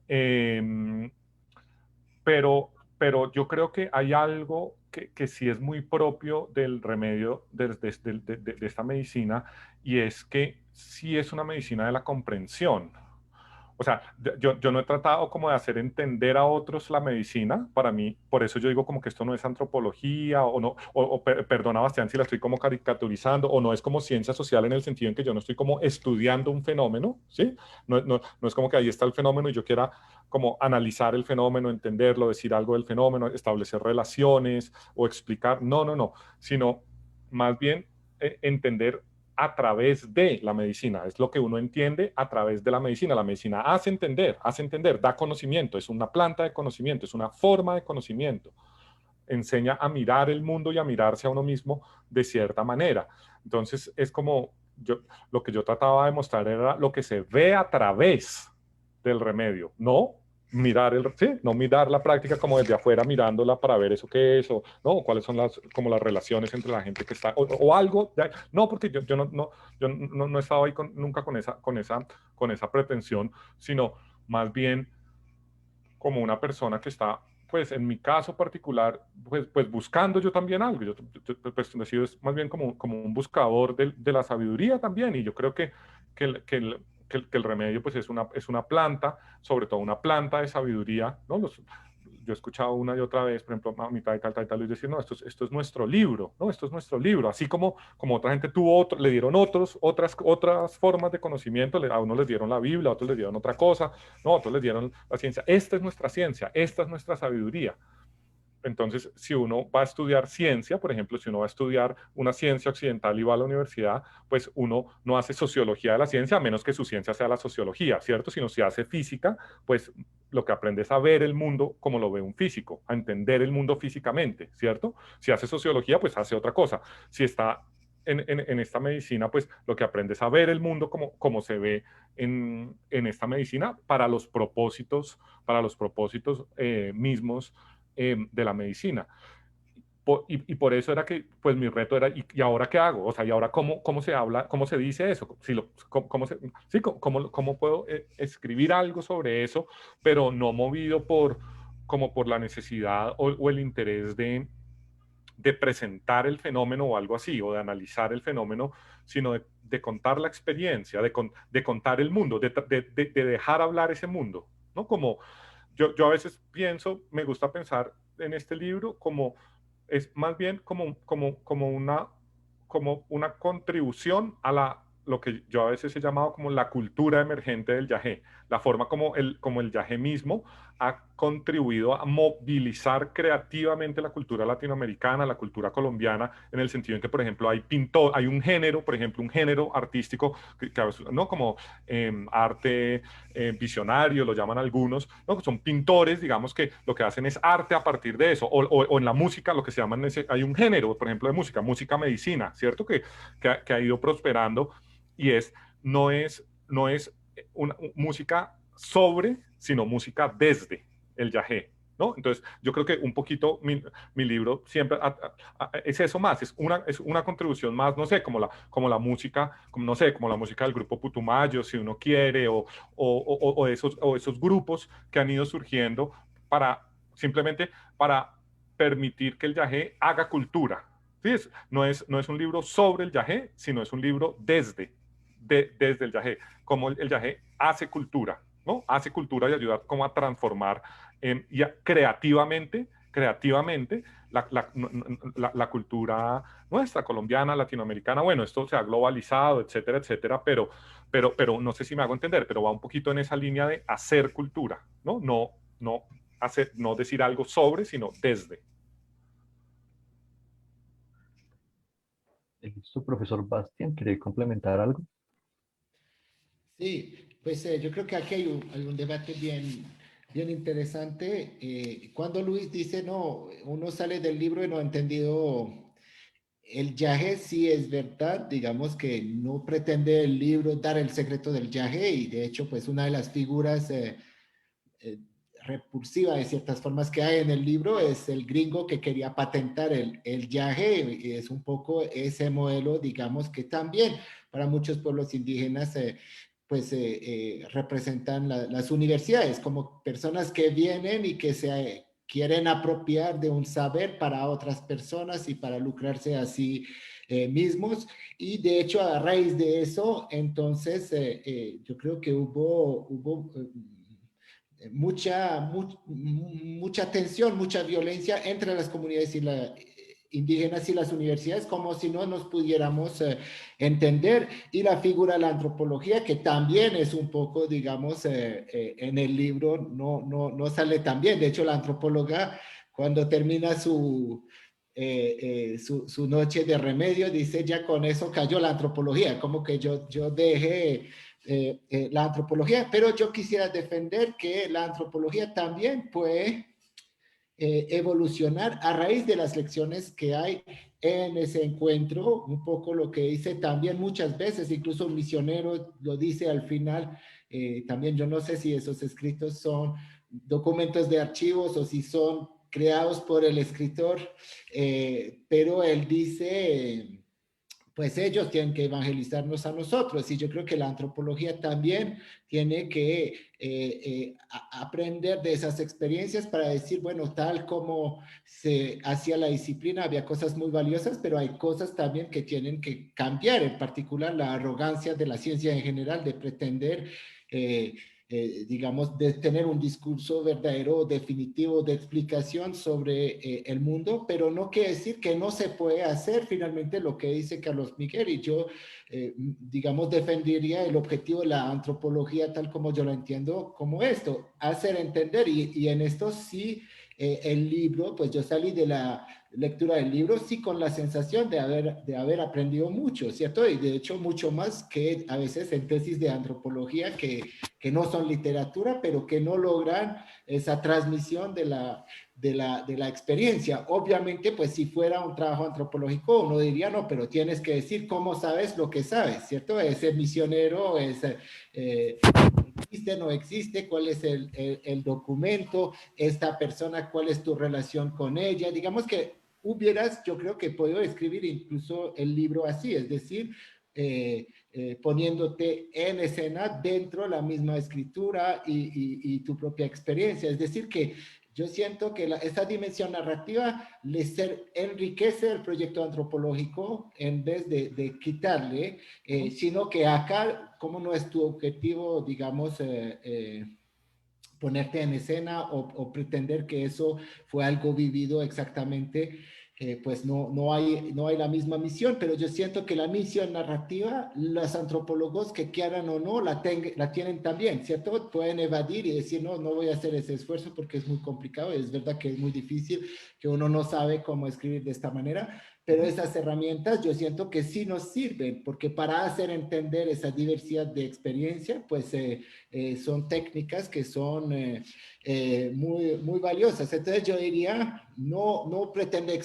Pero yo creo que hay algo que sí es muy propio del remedio de esta medicina, y es que sí es una medicina de la comprensión. O sea, yo no he tratado como de hacer entender a otros la medicina. Para mí, por eso yo digo como que esto no es antropología, o no, perdona, Bastián, si la estoy como caricaturizando, o no es como ciencia social en el sentido en que yo no estoy como estudiando un fenómeno, ¿sí? No es como que ahí está el fenómeno y yo quiera como analizar el fenómeno, entenderlo, decir algo del fenómeno, establecer relaciones o explicar. No, sino más bien entender a través de la medicina. Es lo que uno entiende a través de la medicina. La medicina hace entender, da conocimiento, es una planta de conocimiento, es una forma de conocimiento. Enseña a mirar el mundo y a mirarse a uno mismo de cierta manera. Entonces, es como lo que yo trataba de mostrar era lo que se ve a través del remedio, no no mirar la práctica como desde afuera, mirándola para ver eso qué es, o no, cuáles son como las relaciones entre la gente que está, o algo, no, porque yo no he estado ahí nunca con esa pretensión, sino más bien como una persona que está, pues en mi caso particular, pues buscando yo también algo. Yo pues he sido más bien como un buscador de la sabiduría también, y yo creo que el remedio pues es una planta, sobre todo una planta de sabiduría, ¿no? Yo he escuchado una y otra vez, por ejemplo, a mitad de tal, y decir, no, esto es nuestro libro, ¿no? Esto es nuestro libro. Así como otra gente le dieron otras formas de conocimiento, a unos les dieron la Biblia, a otros les dieron otra cosa, no, a otros les dieron la ciencia. Esta es nuestra ciencia, esta es nuestra sabiduría. Entonces, si uno va a estudiar ciencia, por ejemplo, si uno va a estudiar una ciencia occidental y va a la universidad, pues uno no hace sociología de la ciencia, a menos que su ciencia sea la sociología, ¿cierto? Sino si hace física, pues lo que aprende es a ver el mundo como lo ve un físico, a entender el mundo físicamente, ¿cierto? Si hace sociología, pues hace otra cosa. Si está en esta medicina, pues lo que aprende es a ver el mundo como se ve en esta medicina para los propósitos mismos de la medicina. Y por eso era que, pues mi reto era, ¿y ahora qué hago? O sea, ¿y ahora cómo se habla, cómo se dice eso? ¿Cómo puedo escribir algo sobre eso, pero no movido como por la necesidad o el interés de presentar el fenómeno o algo así, o de analizar el fenómeno, sino de contar la experiencia, de contar el mundo, de dejar hablar ese mundo, ¿no? Como yo a veces me gusta pensar en este libro como, es más bien como una contribución a lo que yo a veces he llamado como la cultura emergente del yagé, la forma como el yagé mismo ha contribuido a movilizar creativamente la cultura latinoamericana, la cultura colombiana, en el sentido en que, por ejemplo, hay un género, por ejemplo, un género artístico, que a veces, ¿no? Como arte visionario, lo llaman algunos, ¿no? Son pintores, digamos, que lo que hacen es arte a partir de eso, o en la música, lo que se llaman, hay un género, por ejemplo, de música medicina, ¿cierto? Que ha ido prosperando, y no es una música sobre, sino música desde el yagé, ¿no? Entonces, yo creo que un poquito mi libro siempre es eso más, es una contribución más, no sé, como la música, no sé, como la música del grupo Putumayo, si uno quiere, o esos grupos que han ido surgiendo simplemente para permitir que el yagé haga cultura. ¿Sí? No es un libro sobre el yagé, sino es un libro desde el yagé, como el yagé hace cultura, ¿no? Hace cultura y ayuda como a transformar creativamente la cultura nuestra, colombiana, latinoamericana, bueno, esto se ha globalizado, etcétera, etcétera, pero no sé si me hago entender, pero va un poquito en esa línea de hacer cultura, ¿no? No decir algo sobre, sino desde. Listo, profesor Bastián, ¿quiere complementar algo? Sí, pues yo creo que aquí hay un debate bien interesante. Cuando Luis dice, no, uno sale del libro y no ha entendido el yaje, sí es verdad, digamos que no pretende el libro dar el secreto del yaje y de hecho, pues una de las figuras eh, repulsiva de ciertas formas que hay en el libro es el gringo que quería patentar el yaje y es un poco ese modelo, digamos que también para muchos pueblos indígenas pues representan las universidades como personas que vienen y que se quieren apropiar de un saber para otras personas y para lucrarse así mismos. Y de hecho, a raíz de eso, entonces, yo creo que hubo mucha tensión, mucha violencia entre las comunidades indígenas y las universidades, como si no nos pudiéramos entender. Y la figura de la antropología, que también es un poco, digamos, en el libro no sale tan bien. De hecho, la antropóloga, cuando termina su noche de remedio, dice, ya con eso cayó la antropología, como que yo dejé la antropología, pero yo quisiera defender que la antropología también puede evolucionar a raíz de las lecciones que hay en ese encuentro, un poco lo que dice también muchas veces, incluso un misionero lo dice al final, también yo no sé si esos escritos son documentos de archivos o si son creados por el escritor, pero él dice pues ellos tienen que evangelizarnos a nosotros. Y yo creo que la antropología también tiene que aprender de esas experiencias para decir, bueno, tal como se hacía la disciplina, había cosas muy valiosas, pero hay cosas también que tienen que cambiar, en particular la arrogancia de la ciencia en general, de pretender digamos, de tener un discurso verdadero, definitivo, de explicación sobre el mundo, pero no quiere decir que no se puede hacer finalmente lo que dice Carlos Miguel. Y yo, digamos, defendería el objetivo de la antropología tal como yo lo entiendo, como esto, hacer entender. Y en esto sí, el libro, pues yo salí de la lectura del libro, sí con la sensación de haber aprendido mucho, ¿cierto? Y de hecho mucho más que a veces en tesis de antropología que no son literatura, pero que no logran esa transmisión de la experiencia. Obviamente, pues si fuera un trabajo antropológico, uno diría, no, pero tienes que decir cómo sabes lo que sabes, ¿cierto? Ese misionero, existe, no existe, cuál es el documento, esta persona, cuál es tu relación con ella. Digamos que yo creo que podido escribir incluso el libro así, es decir, poniéndote en escena dentro de la misma escritura y tu propia experiencia. Es decir, que yo siento que esta dimensión narrativa enriquece el proyecto antropológico en vez de quitarle, sino que acá, como no es tu objetivo, digamos, ponerte en escena o pretender que eso fue algo vivido exactamente, pues no hay la misma misión, pero yo siento que la misión narrativa, los antropólogos que quieran o no, la tienen también, ¿cierto? Pueden evadir y decir, no voy a hacer ese esfuerzo porque es muy complicado, y es verdad que es muy difícil, que uno no sabe cómo escribir de esta manera, pero esas herramientas yo siento que sí nos sirven, porque para hacer entender esa diversidad de experiencia, pues son técnicas que son muy valiosas. Entonces yo diría, no pretende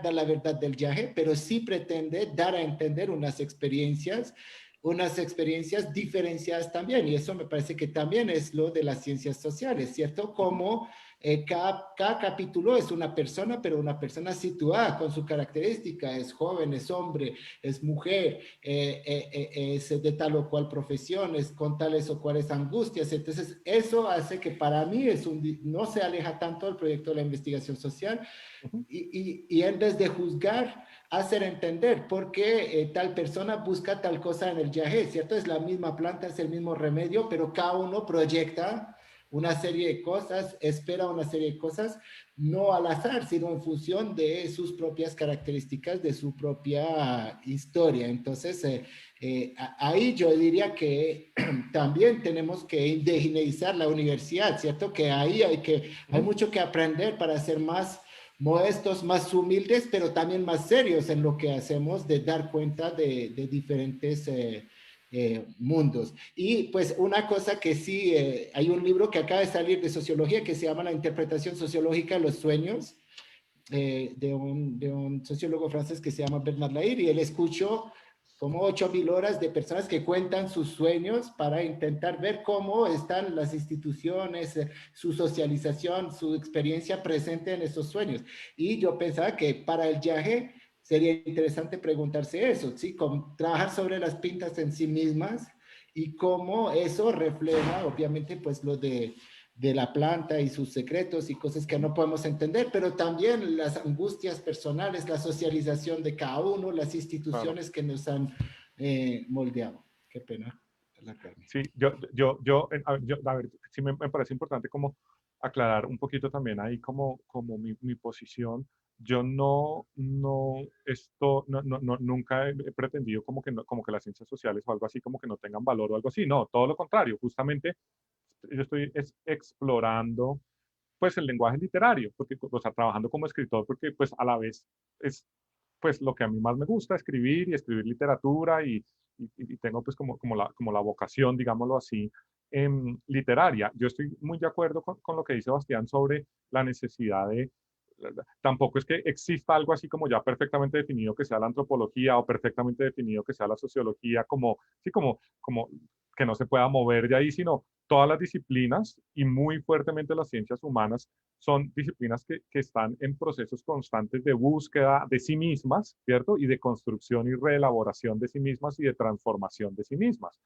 dar la verdad del viaje, pero sí pretende dar a entender unas experiencias diferenciadas también, y eso me parece que también es lo de las ciencias sociales, ¿cierto? Como cada capítulo es una persona, pero una persona situada con su característica, es joven, es hombre, es mujer, es de tal o cual profesión, es con tales o cuales angustias. Entonces, eso hace que para mí no se aleja tanto del proyecto de la investigación social y en vez de juzgar, hacer entender por qué tal persona busca tal cosa en el viaje, ¿cierto? Es la misma planta, es el mismo remedio, pero cada uno proyecta una serie de cosas, espera una serie de cosas, no al azar, sino en función de sus propias características, de su propia historia. Entonces, ahí yo diría que también tenemos que indigenizar la universidad, ¿cierto? Que ahí hay mucho que aprender para ser más modestos, más humildes, pero también más serios en lo que hacemos, de dar cuenta de diferentes mundos. Y pues una cosa que sí, hay un libro que acaba de salir de sociología que se llama La interpretación sociológica de los sueños, de un sociólogo francés que se llama Bernard Lahire, y él escuchó como 8.000 horas de personas que cuentan sus sueños para intentar ver cómo están las instituciones, su socialización, su experiencia presente en esos sueños. Y yo pensaba que para el viaje sería interesante preguntarse eso, ¿sí? Cómo trabajar sobre las pintas en sí mismas y cómo eso refleja, obviamente, pues lo de la planta y sus secretos y cosas que no podemos entender, pero también las angustias personales, la socialización de cada uno, las instituciones que nos han moldeado. Qué pena. La carne. Sí, a ver, sí me parece importante como aclarar un poquito también ahí como mi posición. Yo nunca he pretendido como que las ciencias sociales o algo así como que no tengan valor o algo así. No, todo lo contrario. Justamente yo estoy explorando pues el lenguaje literario, porque, o sea, trabajando como escritor, porque pues a la vez es pues lo que a mí más me gusta, escribir y escribir literatura y tengo pues como la vocación, digámoslo así, literaria. Yo estoy muy de acuerdo con lo que dice Sebastián sobre la necesidad de, tampoco es que exista algo así como ya perfectamente definido que sea la antropología o perfectamente definido que sea la sociología, como, sí, como que no se pueda mover de ahí, sino todas las disciplinas y muy fuertemente las ciencias humanas son disciplinas que están en procesos constantes de búsqueda de sí mismas, ¿cierto? Y de construcción y reelaboración de sí mismas y de transformación de sí mismas.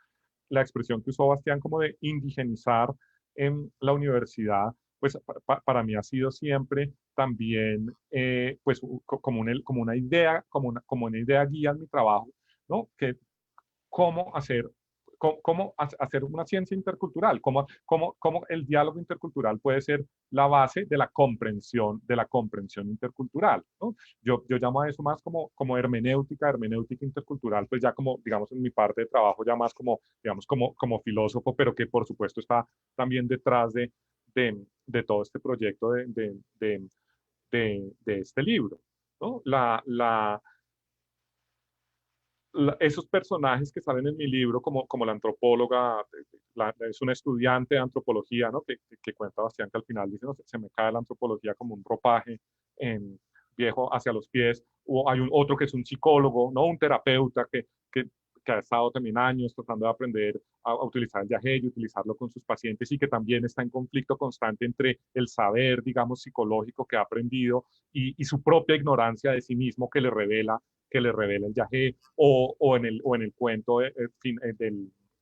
La expresión que usó Bastián como de indigenizar en la universidad, pues para mí ha sido siempre también pues como como una idea guía en mi trabajo, ¿no? Que cómo hacer, cómo hacer una ciencia intercultural, cómo el diálogo intercultural puede ser la base de la comprensión intercultural, ¿no? Yo llamo a eso más como hermenéutica intercultural, pues ya como, digamos, en mi parte de trabajo, ya más como, digamos, como filósofo, pero que por supuesto está también detrás de todo este proyecto de este libro, ¿no? Esos personajes que salen en mi libro, como la antropóloga, es una estudiante de antropología, ¿no? Que cuenta Bastián que al final dice, no, se me cae la antropología como un ropaje viejo hacia los pies, o hay otro que es un psicólogo, ¿no? Un terapeuta que ha estado también años tratando de aprender a utilizar el viaje y utilizarlo con sus pacientes y que también está en conflicto constante entre el saber, digamos, psicológico que ha aprendido y su propia ignorancia de sí mismo que le revela el Yagé, o en el cuento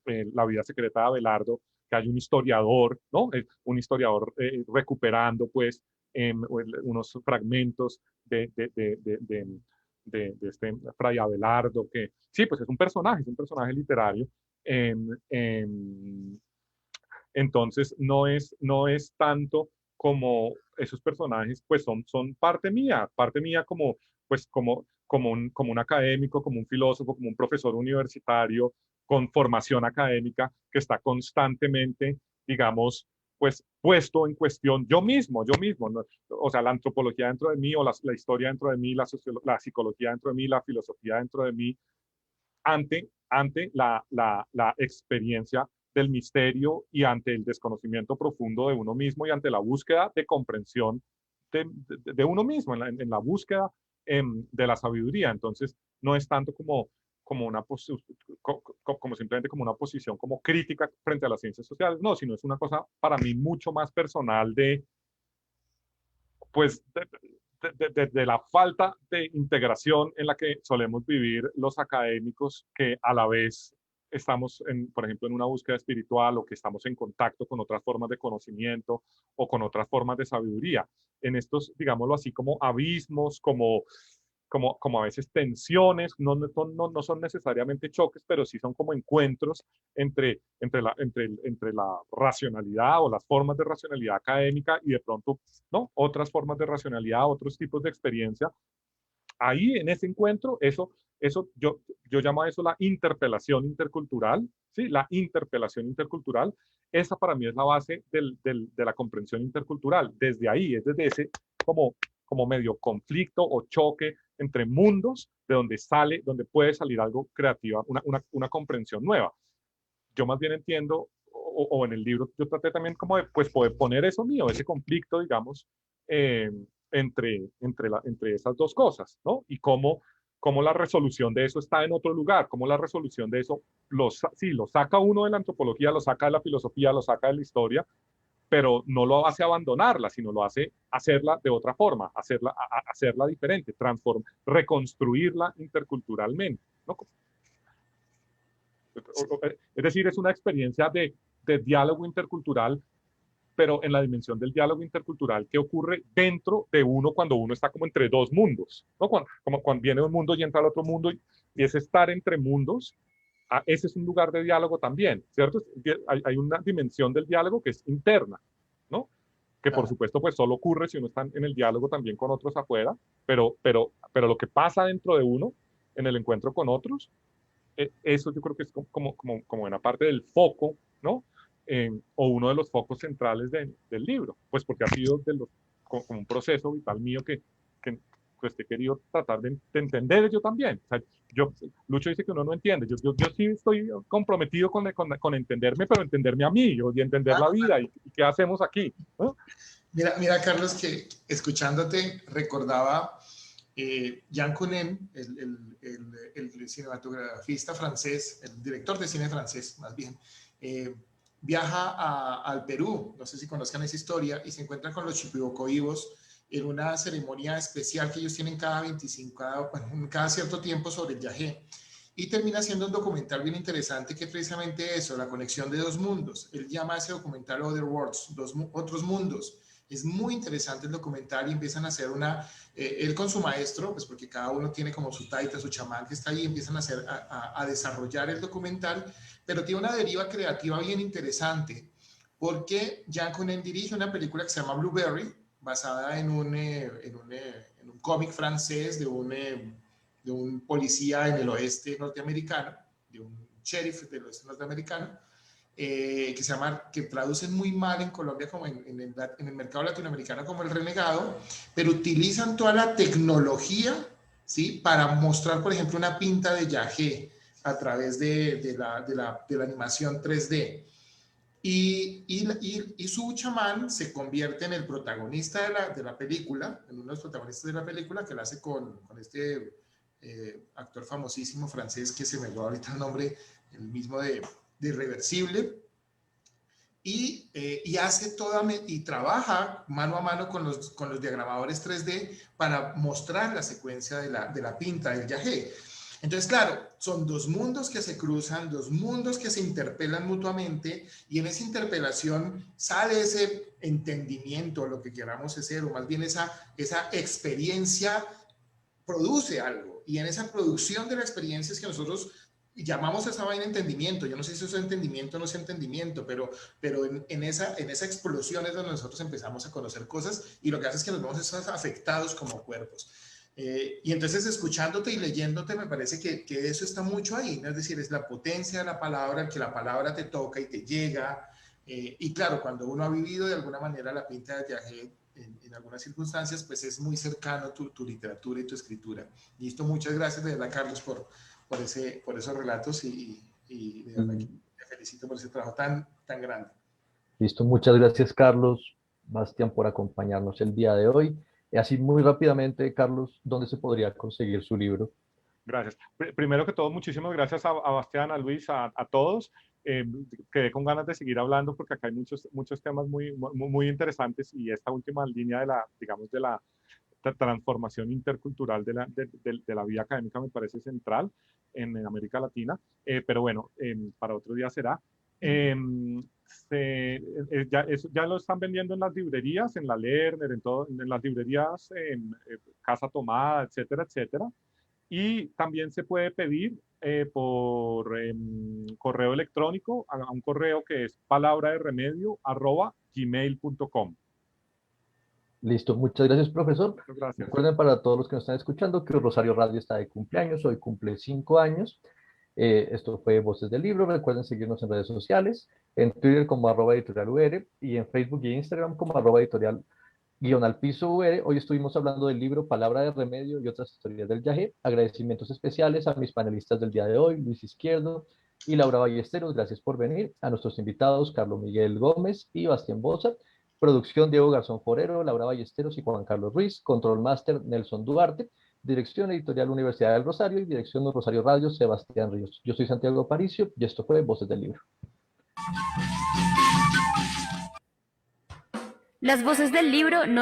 La vida secreta de Abelardo, que hay un historiador, ¿no? Un historiador recuperando, pues, unos fragmentos de este Fray Abelardo, que sí, pues es un personaje literario. Entonces, no es tanto como esos personajes, pues son parte mía como, pues como un académico, como un filósofo, como un profesor universitario con formación académica que está constantemente, digamos, pues puesto en cuestión yo mismo, ¿no? O sea, la antropología dentro de mí o la historia dentro de mí, la psicología dentro de mí, la filosofía dentro de mí, ante la experiencia del misterio y ante el desconocimiento profundo de uno mismo y ante la búsqueda de comprensión de uno mismo, en la búsqueda de la sabiduría. Entonces, no es tanto como simplemente como una posición como crítica frente a las ciencias sociales, no, sino es una cosa para mí mucho más personal pues, de la falta de integración en la que solemos vivir los académicos que a la vez estamos, por ejemplo, en una búsqueda espiritual o que estamos en contacto con otras formas de conocimiento o con otras formas de sabiduría. En estos, digámoslo así, como abismos, como como a veces tensiones, no son necesariamente choques, pero sí son como encuentros entre la racionalidad o las formas de racionalidad académica y de pronto, ¿no? Otras formas de racionalidad, otros tipos de experiencia. Ahí en ese encuentro, eso yo llamo a eso la interpelación intercultural, ¿sí? La interpelación intercultural, esa para mí es la base de la comprensión intercultural. Desde ahí, es desde ese como medio conflicto o choque entre mundos, de donde puede salir algo creativo, una comprensión nueva. Yo más bien entiendo, o en el libro yo traté también como de pues, poder poner eso mío, ese conflicto, digamos, eh, entre esas dos cosas, ¿no? Y cómo la resolución de eso está en otro lugar, cómo la resolución de eso sí, lo saca uno de la antropología, lo saca de la filosofía, lo saca de la historia, pero no lo hace abandonarla, sino lo hace hacerla de otra forma, hacerla diferente, reconstruirla interculturalmente, ¿no? Es decir, es una experiencia de diálogo intercultural, pero en la dimensión del diálogo intercultural que ocurre dentro de uno cuando uno está como entre dos mundos, ¿no? Como cuando viene un mundo y entra al otro mundo, y ese estar entre mundos, ese es un lugar de diálogo también, ¿cierto? Hay una dimensión del diálogo que es interna, ¿no? Que por supuesto pues solo ocurre si uno está en el diálogo también con otros afuera, pero lo que pasa dentro de uno en el encuentro con otros, eso yo creo que es como buena parte del foco, ¿no? O uno de los focos centrales del libro, pues porque ha sido como un proceso vital mío que pues, he querido tratar de entender yo también. O sea, Lucho dice que uno no entiende, yo sí estoy comprometido con entenderme, pero entenderme a mí y entender la vida y qué hacemos aquí, ¿no? Mira, Carlos, que escuchándote recordaba Jean Cunen, el cinematografista francés, el director de cine francés, más bien, viaja al Perú, no sé si conozcan esa historia, y se encuentra con los chipibocoibos en una ceremonia especial que ellos tienen cada cierto tiempo sobre el yagé. Y termina siendo un documental bien interesante que es precisamente eso, la conexión de dos mundos. Él llama a ese documental Other Worlds, otros mundos. Es muy interesante el documental y empiezan a hacer él con su maestro, pues porque cada uno tiene como su taita, su chamán que está ahí, empiezan a desarrollar el documental, pero tiene una deriva creativa bien interesante, porque Jean Cunen dirige una película que se llama Blueberry, basada en un cómic francés de un policía en el oeste norteamericano, de un sheriff del oeste norteamericano, que traducen muy mal en Colombia como en el mercado latinoamericano como el renegado, pero utilizan toda la tecnología, ¿sí? Para mostrar, por ejemplo, una pinta de yagé a través de la animación 3D. Y su chamán se convierte en el protagonista de la película, en uno de los protagonistas de la película, que lo hace con este actor famosísimo francés que se me dio ahorita el nombre, el mismo de Irreversible, y hace y trabaja mano a mano con los diagramadores 3D para mostrar la secuencia de la pinta del yagé. Entonces, claro, son dos mundos que se cruzan, dos mundos que se interpelan mutuamente, y en esa interpelación sale ese entendimiento, lo que queramos hacer, o más bien esa experiencia produce algo, y en esa producción de la experiencia es que nosotros llamamos a esa vaina entendimiento. Yo no sé si eso es entendimiento o no es entendimiento, pero en esa explosión es donde nosotros empezamos a conocer cosas, y lo que hace es que nos vemos afectados como cuerpos. Y entonces, escuchándote y leyéndote, me parece que eso está mucho ahí, ¿no? Es decir, es la potencia de la palabra, que la palabra te toca y te llega. Y claro, cuando uno ha vivido de alguna manera la pinta de yagé en algunas circunstancias, pues es muy cercano tu literatura y tu escritura. Listo, muchas gracias de verdad, Carlos, por esos relatos, y de verdad que te felicito por ese trabajo tan grande. Listo, muchas gracias, Carlos, Bastián, por acompañarnos el día de hoy. Y así muy rápidamente, Carlos, ¿dónde se podría conseguir su libro? Gracias. Primero que todo, muchísimas gracias a Bastián, a Luis, a todos. Quedé con ganas de seguir hablando porque acá hay muchos temas muy interesantes, y esta última línea digamos, de la transformación intercultural de la vida académica me parece central en América Latina. Pero bueno, para otro día será. Ya lo están vendiendo en las librerías, en la Lerner, en las librerías, en Casa Tomada, etcétera, etcétera. Y también se puede pedir por correo electrónico a un correo que es palabraderemedio@gmail.com. Listo, muchas gracias, profesor. Muchas gracias. Recuerden para todos los que nos están escuchando que Rosario Radio está de cumpleaños, hoy cumple 5 años. Esto fue Voces del Libro. Recuerden seguirnos en redes sociales, en Twitter como @editorialur y en Facebook y Instagram como @editorial_alpiso_ur. Hoy estuvimos hablando del libro Palabra de Remedio y otras historias del Yagé. Agradecimientos especiales a mis panelistas del día de hoy, Luis Izquierdo y Laura Ballesteros. Gracias por venir. A nuestros invitados, Carlos Miguel Gómez y Bastián Boza. Producción, Diego Garzón Forero, Laura Ballesteros y Juan Carlos Ruiz. Control Master, Nelson Duarte. Dirección Editorial Universidad del Rosario y Dirección de Rosario Radio, Sebastián Ríos. Yo soy Santiago Aparicio y esto fue Voces del Libro. Las voces del libro no